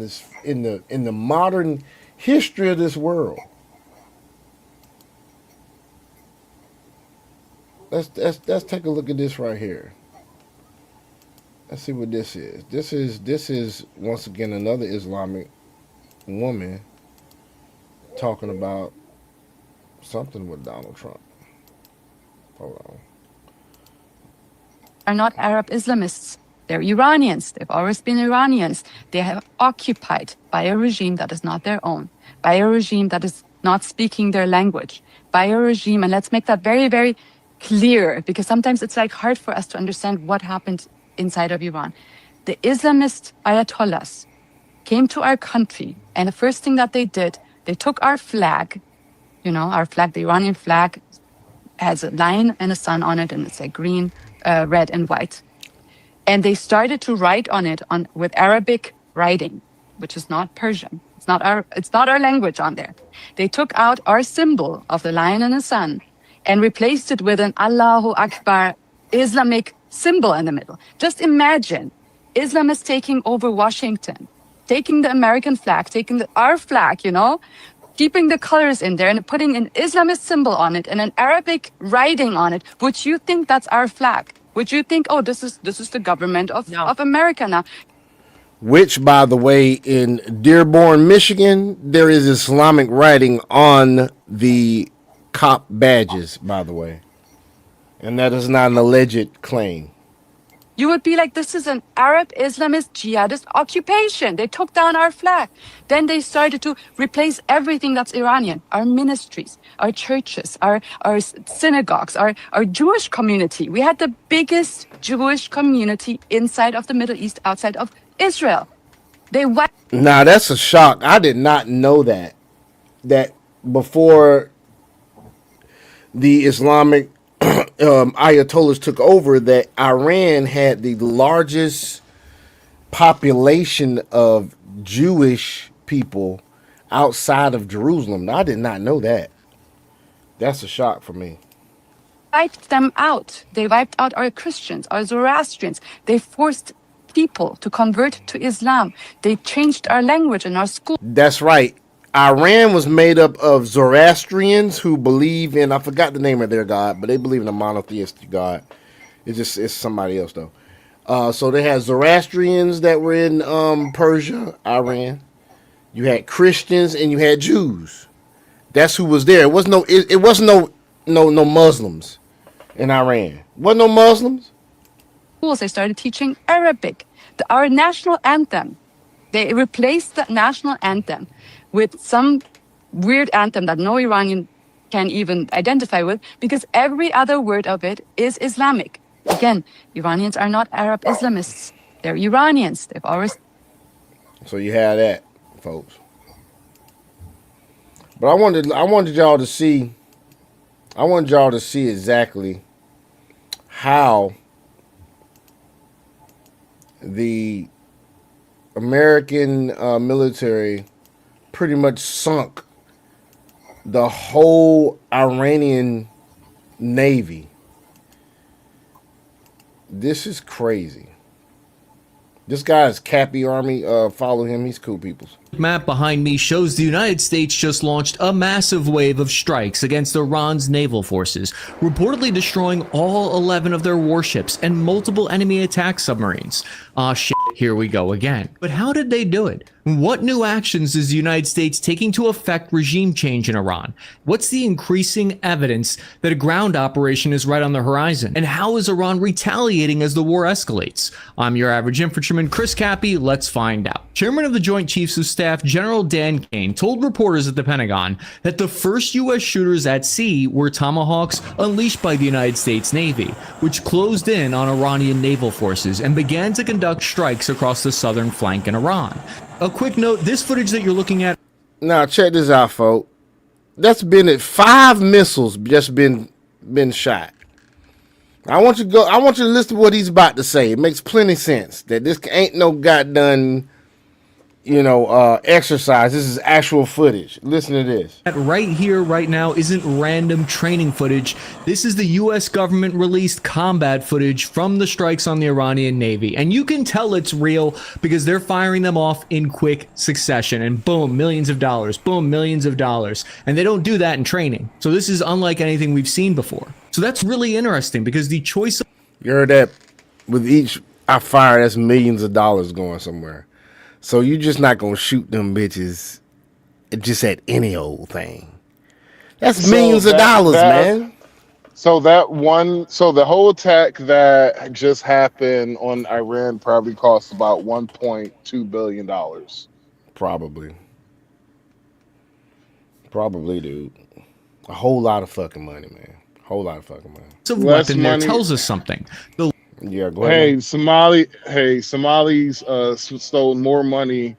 the modern history of this world. Let's take a look at this right here. Let's see what this is. This is once again another Islamic woman talking about something with Donald Trump. Hold on.
Are not Arab Islamists. They're Iranians. They've always been Iranians. They have occupied by a regime that is not their own, by a regime that is not speaking their language, by a regime, and let's make that very, very clear, because sometimes it's like hard for us to understand what happened inside of Iran. The Islamist Ayatollahs came to our country, and the first thing that they did, they took our flag, our flag, the Iranian flag, has a lion and a sun on it, and it's like green, red, and white. And they started to write on it with Arabic writing, which is not Persian. It's not our language on there. They took out our symbol of the lion and the sun and replaced it with an Allahu Akbar Islamic symbol in the middle. Just imagine Islamists taking over Washington, taking the American flag, taking our flag, keeping the colors in there and putting an Islamist symbol on it and an Arabic writing on it. Would you think that's our flag? Would you think, oh, this is the government of America now?
Which, by the way, in Dearborn, Michigan, there is Islamic writing on the cop badges, by the way. And that is not an alleged claim.
You would be like, this is an Arab Islamist jihadist occupation. They took down our flag. Then they started to replace everything that's Iranian, our ministries, our churches, our synagogues, our Jewish community. We had the biggest Jewish community inside of the Middle East, outside of Israel.
Now, that's a shock. I did not know that before the Islamic Ayatollahs took over, that Iran had the largest population of Jewish people outside of Jerusalem. Now, I did not know that. That's a shock for me.
Wiped them out. They wiped out our Christians, our Zoroastrians. They forced people to convert to Islam. They changed our language and our school.
That's right. Iran was made up of Zoroastrians who believe in, I forgot the name of their god, but they believe in a monotheistic god. It's somebody else though. So they had Zoroastrians that were in Persia, Iran. You had Christians and you had Jews. That's who was there. It wasn't no Muslims in Iran. Wasn't no Muslims.
Schools, they started teaching Arabic. Our national anthem. They replaced the national anthem with some weird anthem that no Iranian can even identify with, because every other word of it is Islamic. Again, Iranians are not Arab Islamists. They're Iranians. They've always...
So you have that, folks. But I wanted y'all to see exactly how the American military pretty much sunk the whole Iranian Navy. This is crazy. This guy's Cappy Army. Follow him. He's cool people.
Map behind me shows the United States just launched a massive wave of strikes against Iran's naval forces, reportedly destroying all 11 of their warships and multiple enemy attack submarines. Aw shit, here we go again. But how did they do it? What new actions is the United States taking to affect regime change in Iran? What's the increasing evidence that a ground operation is right on the horizon? And how is Iran retaliating as the war escalates? I'm your average infantryman, Chris Cappy. Let's find out. Chairman of the Joint Chiefs of Staff, General Dan Kane, told reporters at the Pentagon that the first U.S. shooters at sea were Tomahawks unleashed by the United States Navy, which closed in on Iranian naval forces and began to conduct strikes across the southern flank in Iran. A quick note, this footage that you're looking at...
Now, check this out, folks. That's been at 5 missiles just been shot. I want you to listen to what he's about to say. It makes plenty sense that this ain't no goddamn, exercise. This is actual footage. Listen to this.
Right here, right now, isn't random training footage. This is the U.S. government released combat footage from the strikes on the Iranian Navy. And you can tell it's real because they're firing them off in quick succession. And boom, millions of dollars. Boom, millions of dollars. And they don't do that in training. So this is unlike anything we've seen before. So that's really interesting because the choice of...
You heard that? With each I fire, that's millions of dollars going somewhere. So you're just not going to shoot them bitches just at any old thing. That's millions of dollars, man.
So the whole attack that just happened on Iran probably cost about $1.2 billion.
Probably, dude. A whole lot of fucking money, man. Whole lot of fucking money.
Of weapon there tells us something.
Yeah, go ahead.
Somalis stole more money,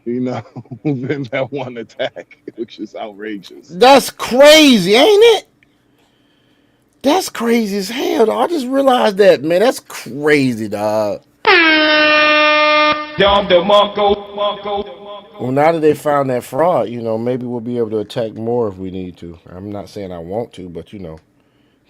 than that one attack, which is outrageous.
That's crazy, ain't it? That's crazy as hell, dog. I just realized that, man. That's crazy, dog. Well, now that they found that fraud, maybe we'll be able to attack more if we need to. I'm not saying I want to, but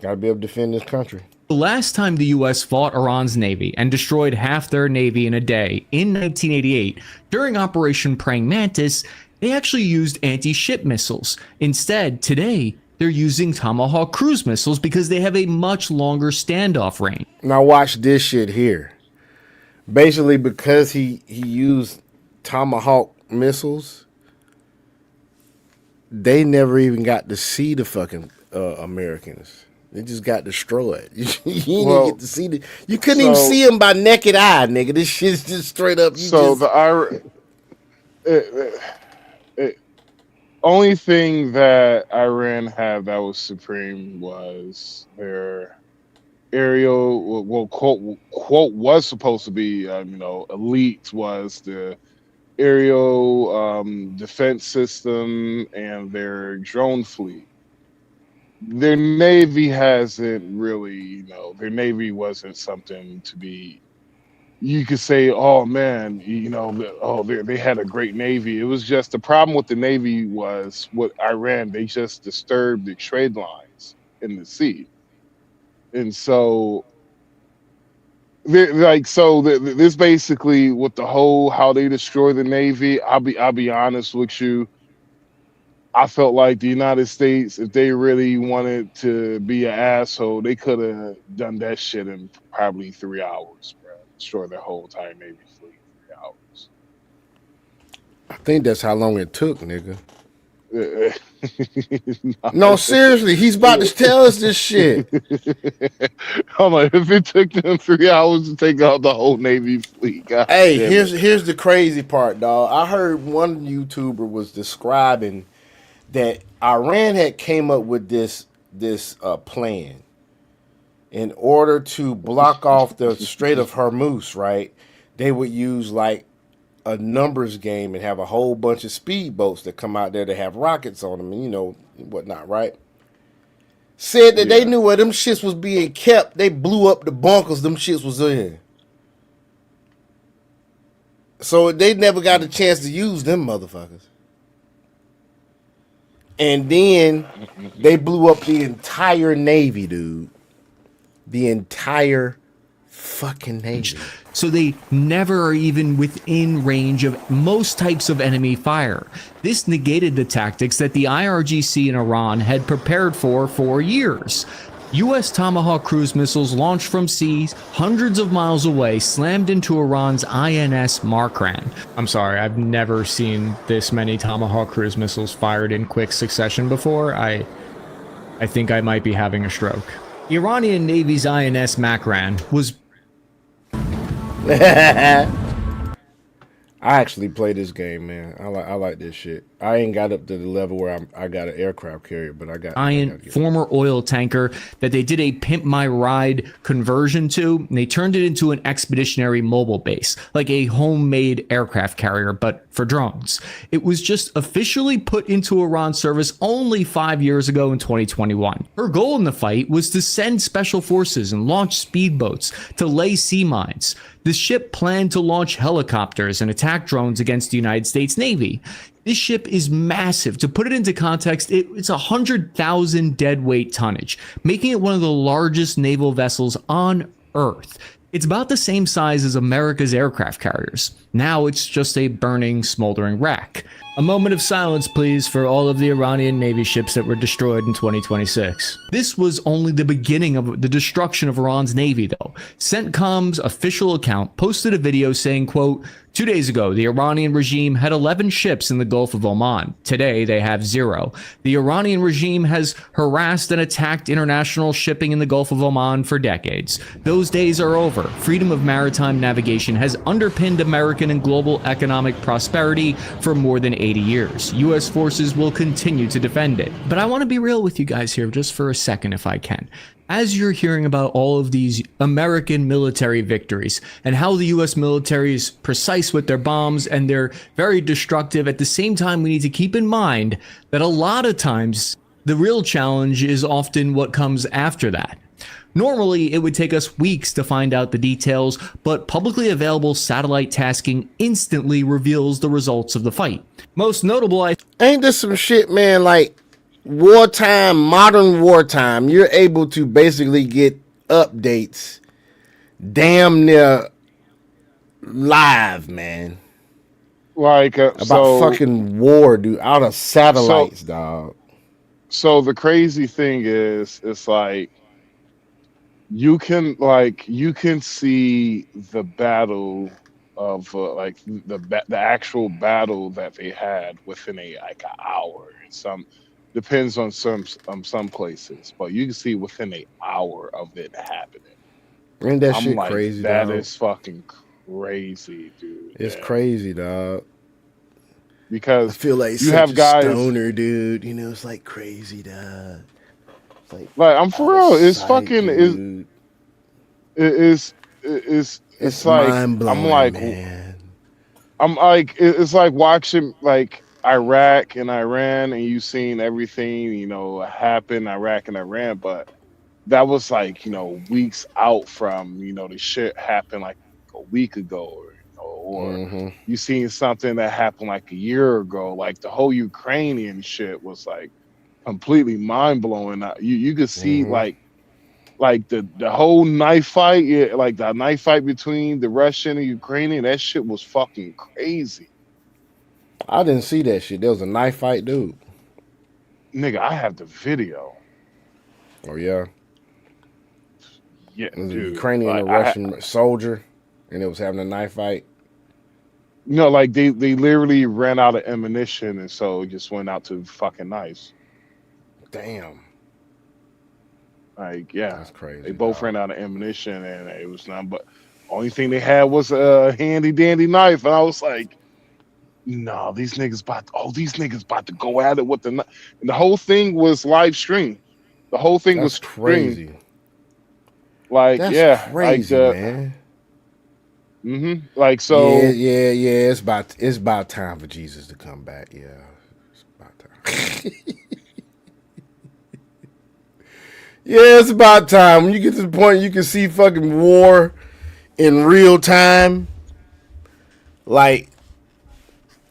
gotta be able to defend this country.
The last time the U.S. fought Iran's Navy and destroyed half their Navy in a day, in 1988, during Operation Praying Mantis, they actually used anti-ship missiles. Instead, today, they're using Tomahawk cruise missiles because they have a much longer standoff range.
Now watch this shit here. Basically, because he used Tomahawk missiles, they never even got to see the fucking Americans. They just got destroyed. You didn't get to see you couldn't even see them by naked eye, nigga. This shit's just straight up.
Only thing that Iran had that was supreme was their aerial. Well, quote was supposed to be, elite was the aerial defense system and their drone fleet. Their Navy hasn't really, their Navy wasn't something to be, you could say, oh man, they had a great Navy. It was just the problem with the Navy was with Iran, they just disturbed the trade lines in the sea. And so, this basically with the whole, how they destroy the Navy, I'll be honest with you. I felt like the United States, if they really wanted to be an asshole, they could have done that shit in probably 3 hours, bro. Destroy their whole entire Navy fleet in 3 hours.
I think that's how long it took, nigga. No, seriously, he's about to tell us this shit.
I'm like, if it took them 3 hours to take out the whole Navy fleet, God
hey,
damn
here's the crazy part, dog. I heard one YouTuber was describing that Iran had came up with this plan in order to block off the Strait of Hormuz, right? They would use like a numbers game and have a whole bunch of speedboats that come out there to have rockets on them and whatnot, right? Said that they knew where them shits was being kept. They blew up the bunkers them shits was in. So they never got a chance to use them motherfuckers. And then they blew up the entire Navy, dude. The entire fucking Navy.
So they never are even within range of most types of enemy fire. This negated the tactics that the IRGC in Iran had prepared for years. U.S. Tomahawk cruise missiles launched from seas hundreds of miles away slammed into Iran's INS Markran. I'm sorry, I've never seen this many Tomahawk cruise missiles fired in quick succession before. I think I might be having a stroke. The Iranian Navy's INS Makran was...
I actually play this game, man. I like this shit. I ain't got up to the level where I got an aircraft carrier, but I got
former oil tanker that they did a pimp my ride conversion to, and they turned it into an expeditionary mobile base, like a homemade aircraft carrier, but for drones. It was just officially put into Iran service only 5 years ago in 2021. Her goal in the fight was to send special forces and launch speedboats to lay sea mines. The ship planned to launch helicopters and attack drones against the United States Navy. This ship is massive. To put it into context, it's 100,000 deadweight tonnage, making it one of the largest naval vessels on Earth. It's about the same size as America's aircraft carriers. Now it's just a burning, smoldering wreck. A moment of silence, please, for all of the Iranian Navy ships that were destroyed in 2026. This was only the beginning of the destruction of Iran's Navy, though. CENTCOM's official account posted a video saying, quote, 2 days ago, the Iranian regime had 11 ships in the Gulf of Oman. Today, they have 0. The Iranian regime has harassed and attacked international shipping in the Gulf of Oman for decades. Those days are over. Freedom of maritime navigation has underpinned American and global economic prosperity for more than 80 years. U.S. forces will continue to defend it. But I want to be real with you guys here just for a second, if I can. As you're hearing about all of these American military victories and how the U.S. military is precise with their bombs and they're very destructive, at the same time, we need to keep in mind that a lot of times the real challenge is often what comes after that. Normally, it would take us weeks to find out the details, but publicly available satellite tasking instantly reveals the results of the fight. Most notable,
ain't this some shit, man? Like, wartime, modern wartime, you're able to basically get updates damn near live, man.
Like
about fucking war, dude, out of satellites, dog.
So the crazy thing is, it's like you can see the battle of like the actual battle that they had within an hour. Some depends on some places, but you can see within an hour of it happening.
Ain't that shit crazy,
That
dog?
is fucking crazy, dude.
It's crazy, dog.
Because
I feel like
you have guys,
stoner, dude. You know, it's like crazy, dog. It's
like I'm for real. It's fucking
dude.
It's like
mind-blowing,
I'm like,
man.
I'm like, it's like watching like Iraq and Iran, and you seen everything, you know, happen Iraq and Iran, but that was like, you know, weeks out from, you know, the shit happened like a week ago, or you seen something that happened like a year ago, like the whole Ukrainian shit was like completely mind blowing. You could see like the whole knife fight, like the knife fight between the Russian and Ukrainian, that shit was fucking crazy.
I didn't see that shit. There was a knife fight, dude.
Nigga, I have the video.
Oh yeah.
Yeah,
it was
dude,
a Ukrainian and a Russian soldier, and it was having a knife fight.
You know, like they literally ran out of ammunition, and so just went out to fucking knives.
Damn.
Like, yeah,
that's crazy.
They both ran out of ammunition, and it was nothing but only thing they had was a handy dandy knife, and I was like, no, these niggas about to go at it with the knife. And the whole thing was live stream. The whole thing was
crazy.
Streamed. Like,
that's
yeah,
crazy,
like,
man.
Like, so
yeah. It's about time for Jesus to come back. Yeah, it's about time. Yeah, it's about time. When you get to the point you can see fucking war in real time, like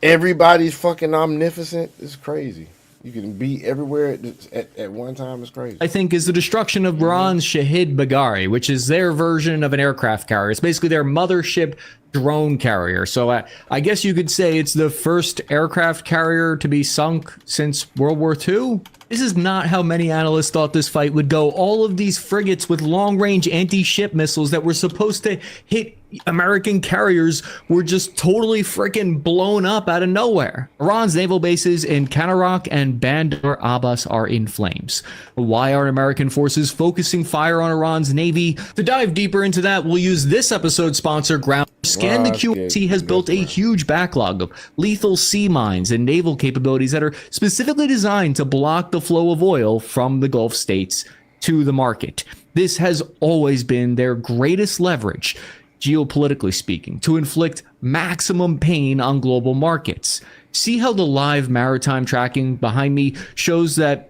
everybody's fucking omnipotent. It's crazy. You can be everywhere at one time. It's crazy.
I think, is the destruction of Iran's Shahid Bagheri, which is their version of an aircraft carrier. It's basically their mothership drone carrier. So I guess you could say it's the first aircraft carrier to be sunk since World War II. This is not how many analysts thought this fight would go. All of these frigates with long-range anti-ship missiles that were supposed to hit American carriers were just totally freaking blown up out of nowhere. Iran's naval bases in Kanarak and Bandar Abbas are in flames. Why are American forces focusing fire on Iran's navy? To dive deeper into that, we'll use this episode's sponsor, Ground. Scan the QRC has built a huge backlog of lethal sea mines and naval capabilities that are specifically designed to block the flow of oil from the Gulf states to the market. This has always been their greatest leverage, geopolitically speaking, to inflict maximum pain on global markets. See how the live maritime tracking behind me shows that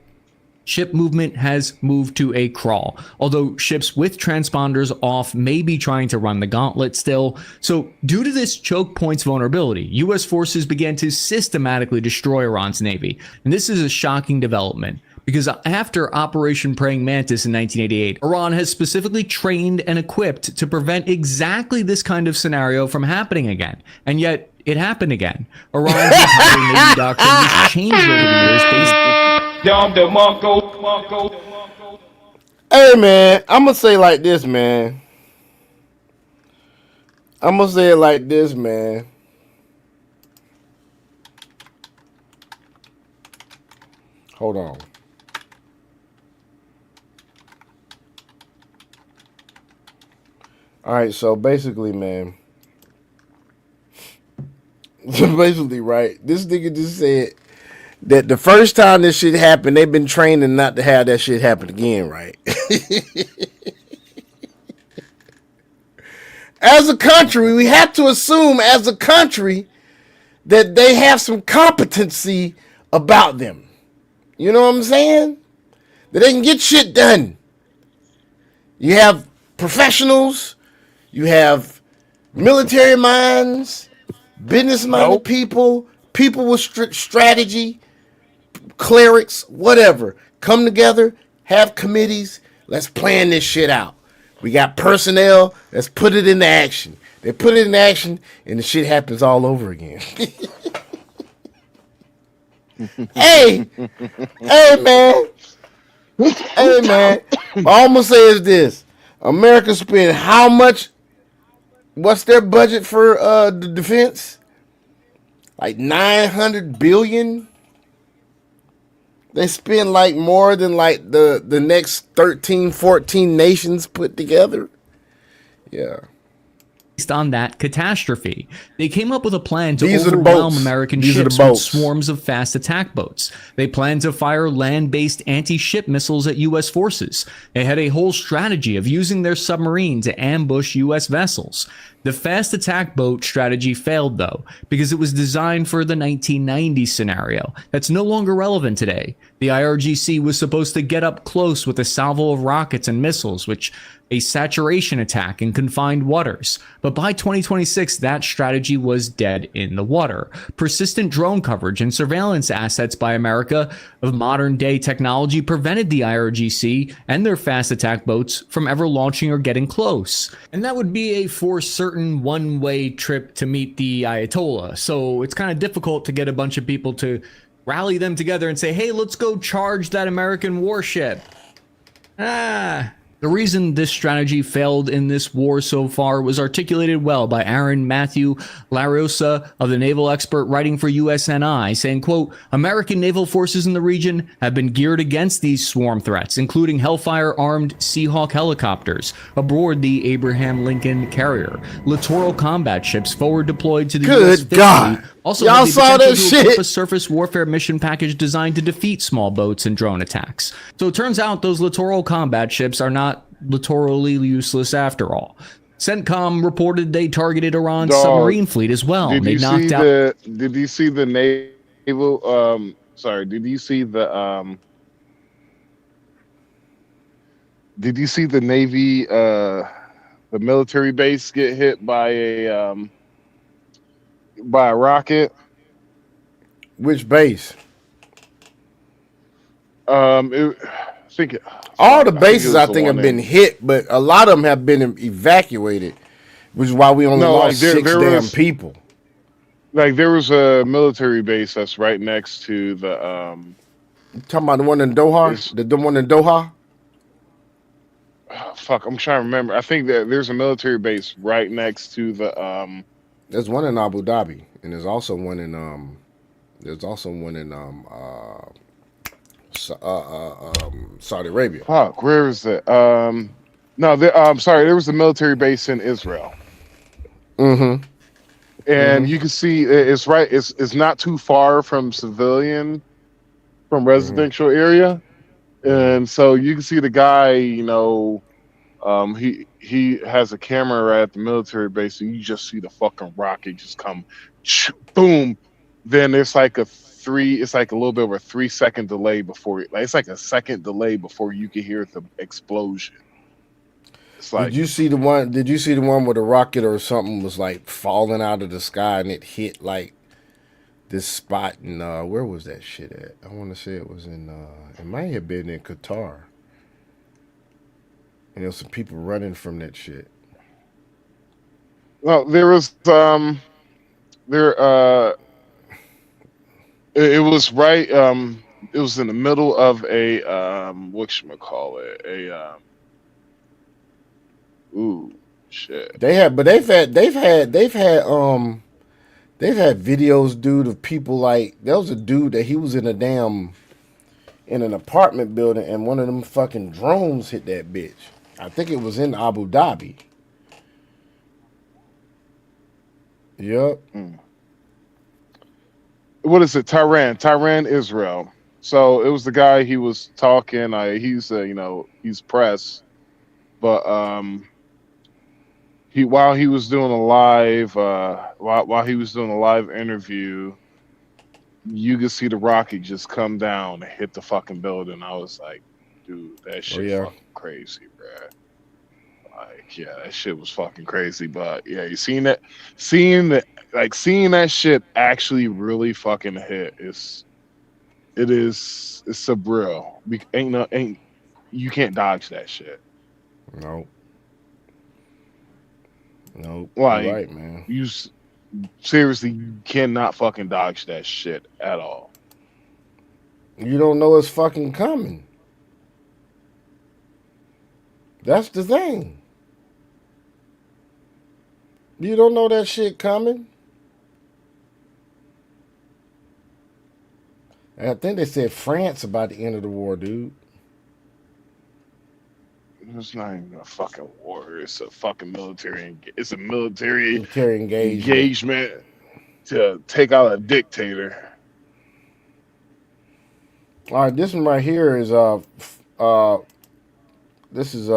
ship movement has moved to a crawl, although ships with transponders off may be trying to run the gauntlet still. So due to this choke points vulnerability, U.S. forces began to systematically destroy Iran's navy. And this is a shocking development, because after Operation Praying Mantis in 1988, Iran has specifically trained and equipped to prevent exactly this kind of scenario from happening again. And yet it happened again. Iran's entire navy doctrine has changed over the years based
Hey man, I'm gonna say like this, man. I'm gonna say it like this, man. Hold on. All right, so basically, man. Basically, right. This nigga just said that the first time this shit happened, they've been training not to have that shit happen again, right? As a country, we have to assume as a country that they have some competency about them. You know what I'm saying? That they can get shit done. You have professionals, you have military minds, business-minded people with strategy, clerics, whatever. Come together, have committees, let's plan this shit out. We got personnel, let's put it into action. They put it in action, and the shit happens all over again. Hey, man. Hey, man. All I'm going to say is this. America spent how much? What's their budget for the defense? Like $900 billion. They spend like more than like the next 13, 14 nations put together. Yeah.
Based on that catastrophe, they came up with a plan to
These
overwhelm American ships with swarms of fast attack boats. They planned to fire land-based anti-ship missiles at U.S. forces. They had a whole strategy of using their submarine to ambush U.S. vessels. The fast attack boat strategy failed, though, because it was designed for the 1990s scenario. That's no longer relevant today. The IRGC was supposed to get up close with a salvo of rockets and missiles, which a saturation attack in confined waters. But by 2026, that strategy was dead in the water. Persistent drone coverage and surveillance assets by America of modern-day technology prevented the IRGC and their fast attack boats from ever launching or getting close. And that would be a for certain one-way trip to meet the Ayatollah. So it's kind of difficult to get a bunch of people to rally them together and say, hey, let's go charge that American warship. The reason this strategy failed in this war so far was articulated well by Aaron Matthew Lariosa of the naval expert writing for USNI, saying, quote, American naval forces in the region have been geared against these swarm threats, including Hellfire-armed Seahawk helicopters aboard the Abraham Lincoln carrier, littoral combat ships forward deployed to the U.S.
Good God.
Also,
y'all saw that shit.
A surface warfare mission package designed to defeat small boats and drone attacks. So it turns out those littoral combat ships are not littorally useless after all. CENTCOM reported they targeted Iran's submarine fleet as well.
Did
They
you
knocked
see
out.
Did you see the naval? Did you see the? Did you see the Navy? The military base get hit by a rocket.
Which base?
I think
All the
it
bases,
was
I
the
think,
one
have been
in.
hit, but a lot of them have been evacuated, which is why we only
No, like
lost six
there
damn
was
people.
like there was a military base that's right next to the
You talking about the one in Doha?
Is
The one in Doha?
fuck. I'm trying to remember. I think that there's a military base right next to the
There's one in Abu Dhabi, and there's also one in Saudi Arabia.
fuck. Where is it? No, I'm sorry. There was a military base in Israel.
Mm-hmm.
And you can see it's right. It's not too far from residential area, and so you can see the guy. He has a camera right at the military base, and you just see the fucking rocket just come, boom. Then it's like it's like a little bit of a 3 second delay before it's like a second delay before you can hear the explosion. It's like,
Did you see the one? Did you see the one where the rocket or something was like falling out of the sky and it hit like this spot in where was that shit at? I want to say it was in it might have been in Qatar. And there was some people running from that shit.
well, there was it was right it was in the middle of a whatchamacallit, ooh shit.
They've had videos, dude, of people like there was a dude that he was in an apartment building and one of them fucking drones hit that bitch. I think it was in Abu Dhabi. Yep.
What is it? Tehran, Israel. So it was the guy. He was talking. He's press, but while he was doing a live interview, you could see the rocket just come down and hit the fucking building. I was like, dude, that shit fucking crazy, bruh. Like, yeah, that shit was fucking crazy. But yeah, you seeing that shit actually really fucking hit. It's surreal. You can't dodge that shit.
Nope.
Like,
you're right, man.
You seriously cannot fucking dodge that shit at all.
You don't know it's fucking coming. That's the thing. You don't know that shit coming. I think they said France about the end of the war, dude.
It's not even a fucking war. It's a fucking military. It's a military
engagement
to take out a dictator.
All right, this one right here is this is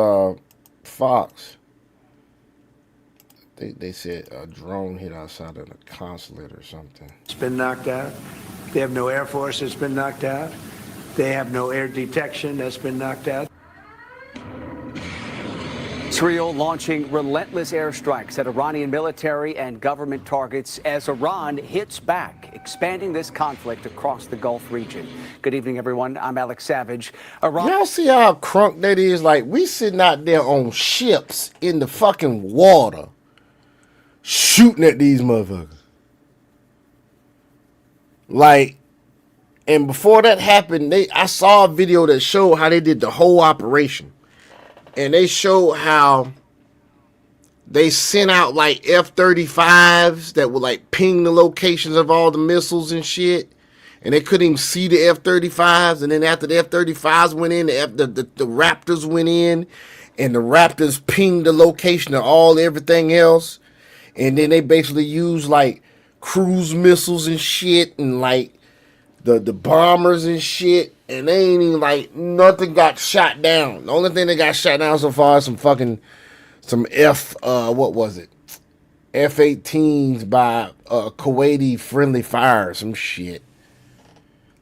Fox. They said a drone hit outside of the consulate or something.
It's been knocked out. They have no air force that's been knocked out. They have no air detection that's been knocked out.
Israel launching relentless airstrikes at Iranian military and government targets as Iran hits back, expanding this conflict across the Gulf region. Good evening, everyone. I'm Alex Savage.
Y'all see how crunk that is? Like, we sitting out there on ships in the fucking water shooting at these motherfuckers. Like, and before that happened, I saw a video that showed how they did the whole operation. And they showed how they sent out like F-35s that would like ping the locations of all the missiles and shit. And they couldn't even see the F-35s. And then after the F-35s went in, the Raptors went in. And the Raptors pinged the location of everything else. And then they basically used like cruise missiles and shit. And like the bombers and shit. And they ain't even like nothing got shot down. The only thing that got shot down so far is some F-18s by Kuwaiti friendly fire, some shit.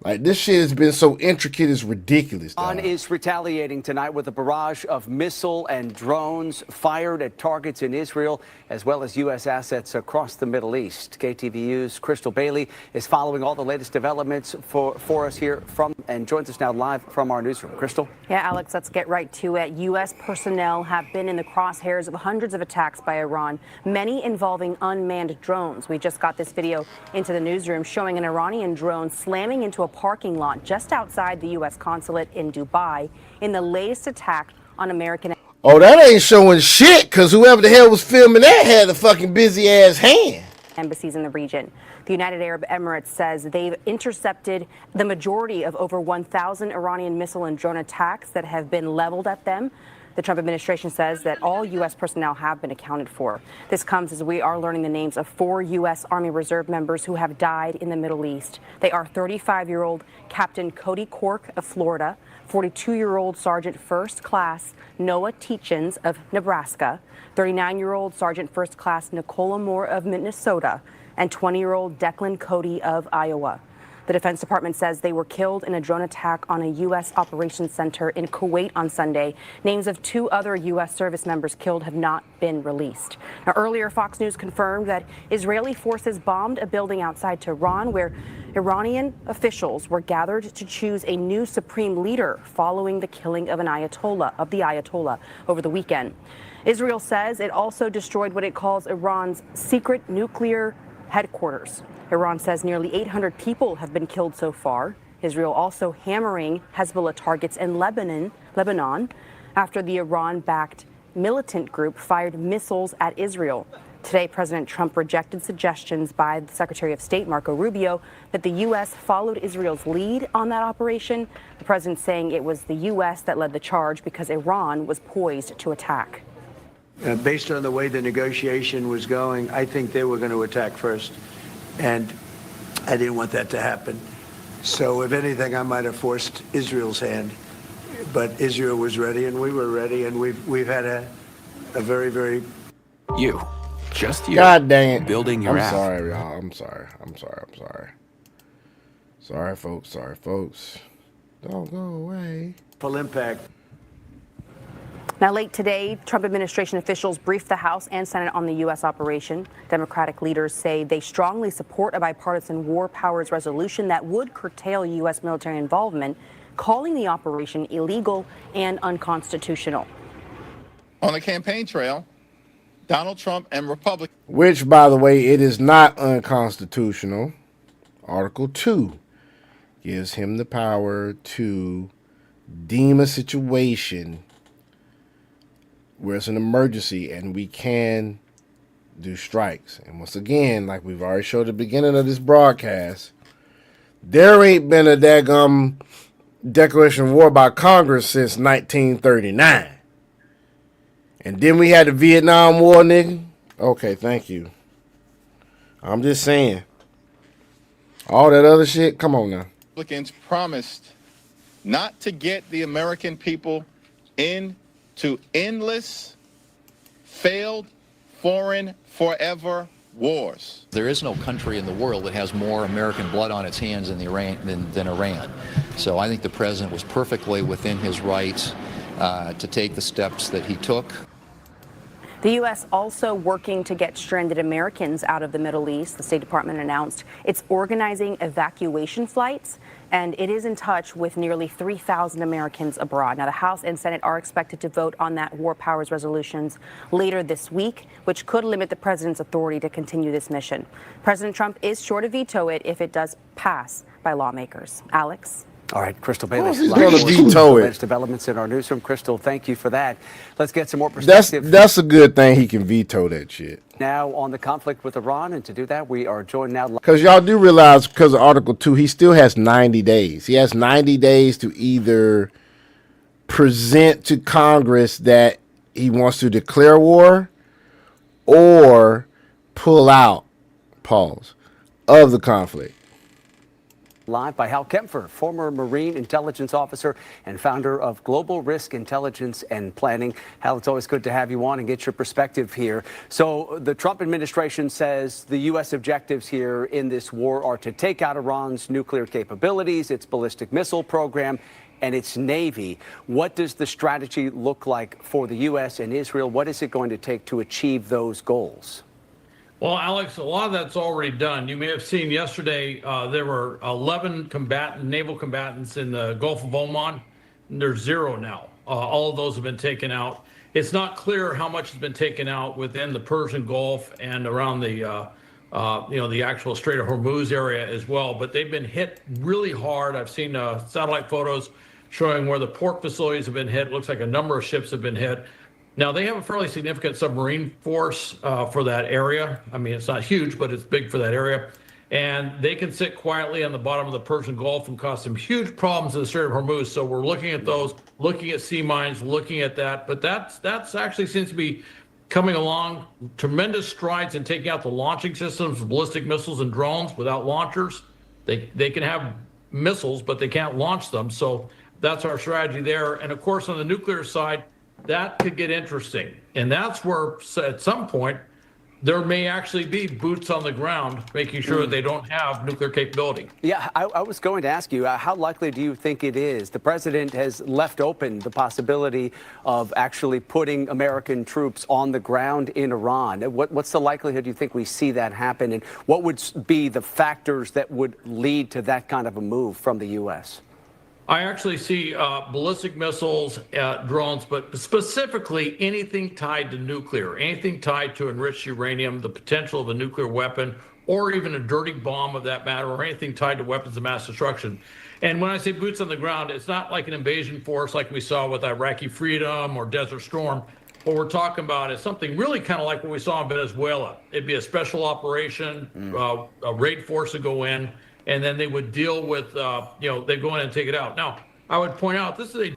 Like, this shit has been so intricate, it's ridiculous.
Iran
dog.
is retaliating tonight with a barrage of missile and drones fired at targets in Israel, as well as U.S. assets across the Middle East. KTVU's Crystal Bailey is following all the latest developments for us here and joins us now live from our newsroom. Crystal?
Yeah, Alex, let's get right to it. U.S. personnel have been in the crosshairs of hundreds of attacks by Iran, many involving unmanned drones. We just got this video into the newsroom showing an Iranian drone slamming into a parking lot just outside the U.S. consulate in Dubai in the latest attack on American.
Oh, that ain't showing shit, because whoever the hell was filming that had a fucking busy ass hand.
Embassies in the region. The United Arab Emirates says they've intercepted the majority of over 1,000 Iranian missile and drone attacks that have been leveled at them. The Trump administration says that all U.S. personnel have been accounted for. This comes as we are learning the names of 4 U.S. Army Reserve members who have died in the Middle East. They are 35-year-old Captain Cody Cork of Florida, 42-year-old Sergeant First Class Noah Teachins of Nebraska, 39-year-old Sergeant First Class Nicola Moore of Minnesota, and 20-year-old Declan Cody of Iowa. The Defense Department says they were killed in a drone attack on a U.S. operations center in Kuwait on Sunday. Names of 2 other U.S. service members killed have not been released. Now, earlier, Fox News confirmed that Israeli forces bombed a building outside Tehran where Iranian officials were gathered to choose a new supreme leader following the killing of the Ayatollah over the weekend. Israel says it also destroyed what it calls Iran's secret nuclear headquarters. Iran says nearly 800 people have been killed so far. Israel also hammering Hezbollah targets in Lebanon after the Iran-backed militant group fired missiles at Israel. Today, President Trump rejected suggestions by the Secretary of State, Marco Rubio, that the U.S. followed Israel's lead on that operation. The president saying it was the U.S. that led the charge because Iran was poised to attack.
Based on the way the negotiation was going, I think they were going to attack first. And I didn't want that to happen. So if anything, I might have forced Israel's hand. But Israel was ready and we were ready, and we've had a very, very...
Just you.
God dang it.
Building your app.
I'm sorry, y'all. I'm sorry. Sorry, folks. Don't go away.
full impact.
Now, late today, Trump administration officials briefed the House and Senate on the U.S. operation. Democratic leaders say they strongly support a bipartisan war powers resolution that would curtail U.S. military involvement, calling the operation illegal and unconstitutional.
On the campaign trail, Donald Trump and Republicans.
Which, by the way, it is not unconstitutional. Article 2 gives him the power to deem a situation where it's an emergency and we can do strikes. And once again, like we've already showed at the beginning of this broadcast, there ain't been a daggum declaration of war by Congress since 1939. And then we had the Vietnam War, nigga. Okay, thank you. I'm just saying. All that other shit, come on now.
Republicans promised not to get the American people into endless, failed, foreign, forever wars.
There is no country in the world that has more American blood on its hands than Iran. So I think the president was perfectly within his rights to take the steps that he took.
The U.S. also working to get stranded Americans out of the Middle East. The State Department announced it's organizing evacuation flights, and it is in touch with nearly 3,000 Americans abroad. Now, the House and Senate are expected to vote on that war powers resolutions later this week, which could limit the president's authority to continue this mission. President Trump is sure to veto it if it does pass by lawmakers. Alex?
All right, Crystal Bailey.
He's going to veto it.
Developments in our newsroom. Crystal, thank you for that. Let's get some more perspective.
That's a good thing he can veto that shit.
Now on the conflict with Iran, and to do that, we are joined now.
Because y'all do realize, because of Article 2, he still has 90 days. He has 90 days to either present to Congress that he wants to declare war or pull out, of the conflict.
Live by Hal Kempfer, former Marine intelligence officer and founder of Global Risk Intelligence and Planning. Hal, it's always good to have you on and get your perspective here. So the Trump administration says the U.S. objectives here in this war are to take out Iran's nuclear capabilities, its ballistic missile program, and its Navy. What does the strategy look like for the U.S. and Israel? What is it going to take to achieve those goals?
Well, Alex, a lot of that's already done. You may have seen yesterday there were 11 naval combatants in the Gulf of Oman. And there's 0 now. All of those have been taken out. It's not clear how much has been taken out within the Persian Gulf and around the the actual Strait of Hormuz area as well. But they've been hit really hard. I've seen satellite photos showing where the port facilities have been hit. It looks like a number of ships have been hit. Now, they have a fairly significant submarine force for that area. I mean, it's not huge, but it's big for that area. And they can sit quietly on the bottom of the Persian Gulf and cause some huge problems in the Strait of Hormuz. So we're looking at those, looking at sea mines, looking at that. But that's actually seems to be coming along. Tremendous strides in taking out the launching systems, ballistic missiles and drones without launchers. They can have missiles, but they can't launch them. So that's our strategy there. And of course, on the nuclear side, that could get interesting. And that's where at some point there may actually be boots on the ground making sure that they don't have nuclear capability.
Yeah, I was going to ask you, how likely do you think it is? The president has left open the possibility of actually putting American troops on the ground in Iran. What's the likelihood you think we see that happen? And what would be the factors that would lead to that kind of a move from the U.S.?
I actually see ballistic missiles, drones, but specifically anything tied to nuclear, anything tied to enriched uranium, the potential of a nuclear weapon, or even a dirty bomb of that matter, or anything tied to weapons of mass destruction. And when I say boots on the ground, it's not like an invasion force like we saw with Iraqi Freedom or Desert Storm. What we're talking about is something really kind of like what we saw in Venezuela. It'd be a special operation, a raid force would go in, and then they would deal with, they go in and take it out. Now, I would point out, this is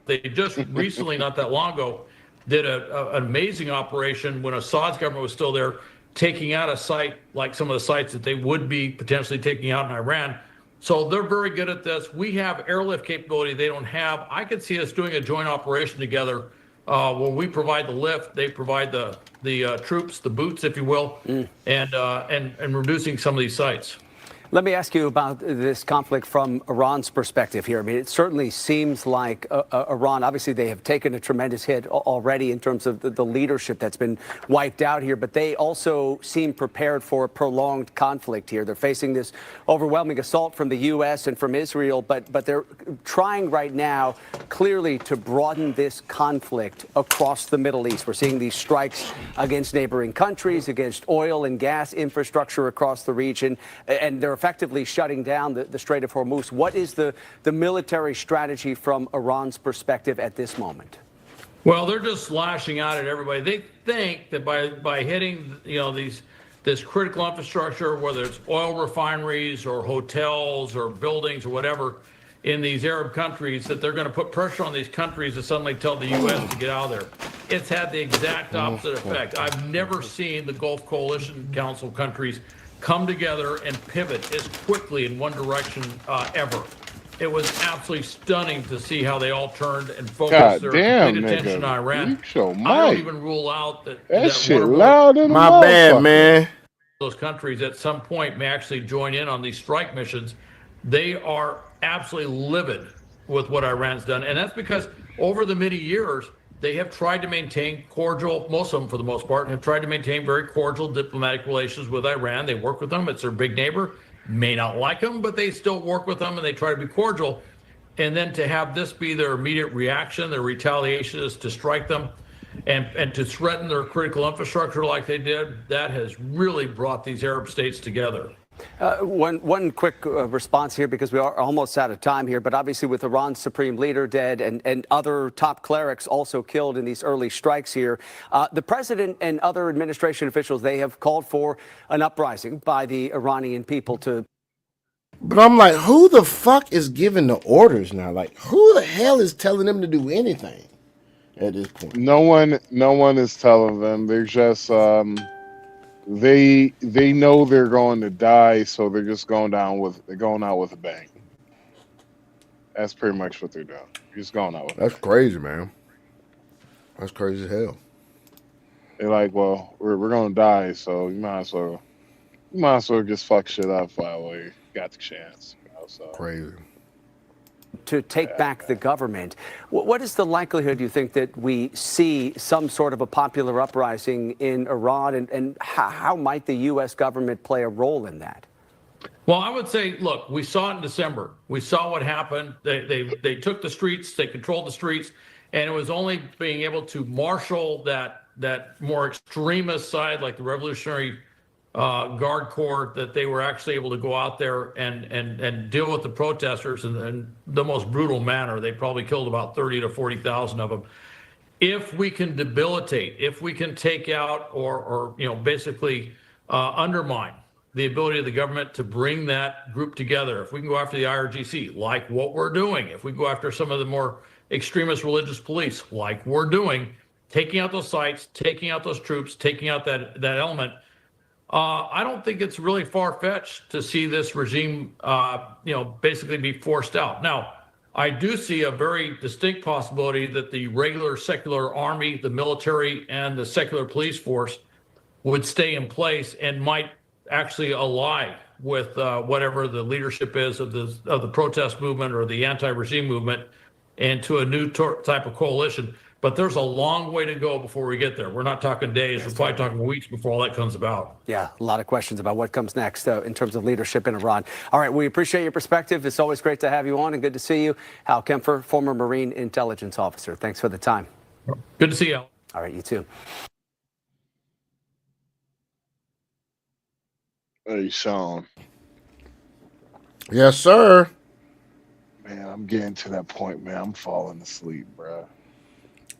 they just recently, not that long ago, did an amazing operation when Assad's government was still there, taking out a site like some of the sites that they would be potentially taking out in Iran. So they're very good at this. We have airlift capability they don't have. I could see us doing a joint operation together where we provide the lift, they provide the troops, the boots, if you will, and reducing some of these sites.
Let me ask you about this conflict from Iran's perspective here. I mean, it certainly seems like Iran, obviously they have taken a tremendous hit already in terms of the leadership that's been wiped out here, but they also seem prepared for a prolonged conflict here. They're facing this overwhelming assault from the U.S. and from Israel, but they're trying right now clearly to broaden this conflict across the Middle East. We're seeing these strikes against neighboring countries, against oil and gas infrastructure across the region, and they're effectively shutting down the Strait of Hormuz. What is the military strategy from Iran's perspective at this moment?
Well, they're just lashing out at everybody. They think that by hitting this critical infrastructure, whether it's oil refineries or hotels or buildings or whatever in these Arab countries, that they're going to put pressure on these countries to suddenly tell the U.S. to get out of there. It's had the exact opposite effect. I've never seen the Gulf Coalition Council countries come together and pivot as quickly in one direction ever. It was absolutely stunning to see how they all turned and focused their complete attention on Iran. I don't even rule out that
shit loud in
my bad, man.
Those countries at some point may actually join in on these strike missions. They are absolutely livid with what Iran's done, and that's because over the many years they have tried to maintain cordial, most of them for the most part, have tried to maintain very cordial diplomatic relations with Iran. They work with them. It's their big neighbor. May not like them, but they still work with them and they try to be cordial. And then to have this be their immediate reaction, their retaliation is to strike them and to threaten their critical infrastructure like they did, that has really brought these Arab states together.
One quick response here, because we are almost out of time here, but obviously with Iran's supreme leader dead and other top clerics also killed in these early strikes here, the president and other administration officials, they have called for an uprising by the Iranian people to...
But I'm like, who the fuck is giving the orders now? Like, who the hell is telling them to do anything? at this point.
No one is telling them. They're just they know they're going to die, so they're just going out with a bang. That's pretty much what they're doing. Just going out with
That's crazy, man. That's crazy as hell.
They're like, well, we're gonna die, so you might as well just fuck shit up while we got the chance. So.
Crazy.
To take back the government. What is the likelihood, you think, that we see some sort of a popular uprising in Iran, and how might the U.S. government play a role in that?
Well, I would say, look, we saw it in December. We saw what happened. They took the streets, they controlled the streets, and it was only being able to marshal that more extremist side, like the Revolutionary Guard Corps, that they were actually able to go out there and deal with the protesters in the most brutal manner. They probably killed about 30 to 40,000 of them. If we can debilitate, if we can take out or basically undermine the ability of the government to bring that group together, if we can go after the IRGC, like what we're doing, if we go after some of the more extremist religious police, like we're doing, taking out those sites, taking out those troops, taking out that element, I don't think it's really far-fetched to see this regime, basically be forced out. Now, I do see a very distinct possibility that the regular secular army, the military, and the secular police force would stay in place and might actually ally with whatever the leadership is of the protest movement or the anti-regime movement into a new type of coalition. But there's a long way to go before we get there. We're not talking days. We're probably talking weeks before all that comes about.
Yeah, a lot of questions about what comes next in terms of leadership in Iran. All right, we appreciate your perspective. It's always great to have you on and good to see you. Hal Kempfer, former Marine intelligence officer. Thanks for the time.
Good to see you, Al.
All right, you too.
Hey, Sean.
Yes, sir.
Man, I'm getting to that point, man. I'm falling asleep, bro.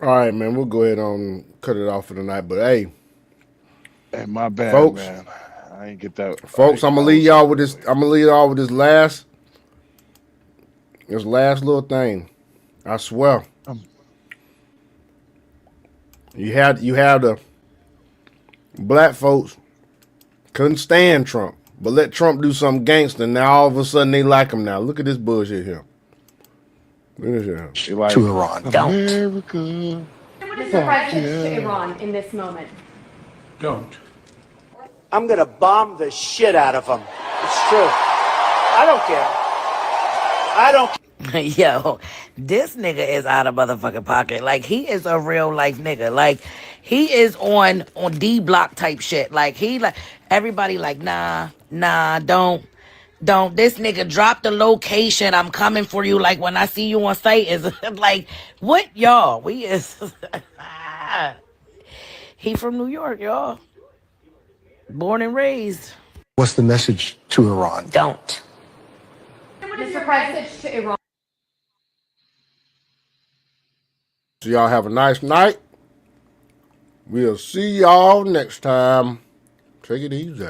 All right, man. We'll go ahead and cut it off for the night. But hey,
my bad,
folks,
man. I ain't get that.
Folks, I'm gonna leave y'all with this. I'm gonna leave y'all with this last little thing. I swear. You had the black folks couldn't stand Trump, but let Trump do something gangster. Now all of a sudden they like him now. Look at this bullshit here. Look at this here.
Like,
to Iran. Don't.
America.
What is the president to Iran in this moment?
Don't.
I'm gonna bomb the shit out of them. It's true. I don't care. I don't.
Yo, this nigga is out of motherfucking pocket. Like, he is a real life nigga. Like, he is on D block type shit. Like, everybody like, nah, don't. This nigga drop the location. I'm coming for you. Like, when I see you on site, is like, what, y'all? We is. He from New York, y'all. Born and raised.
What's the message to Iran?
Don't.
What is your message to Iran?
So y'all have a nice night. We'll see y'all next time. Take it easy.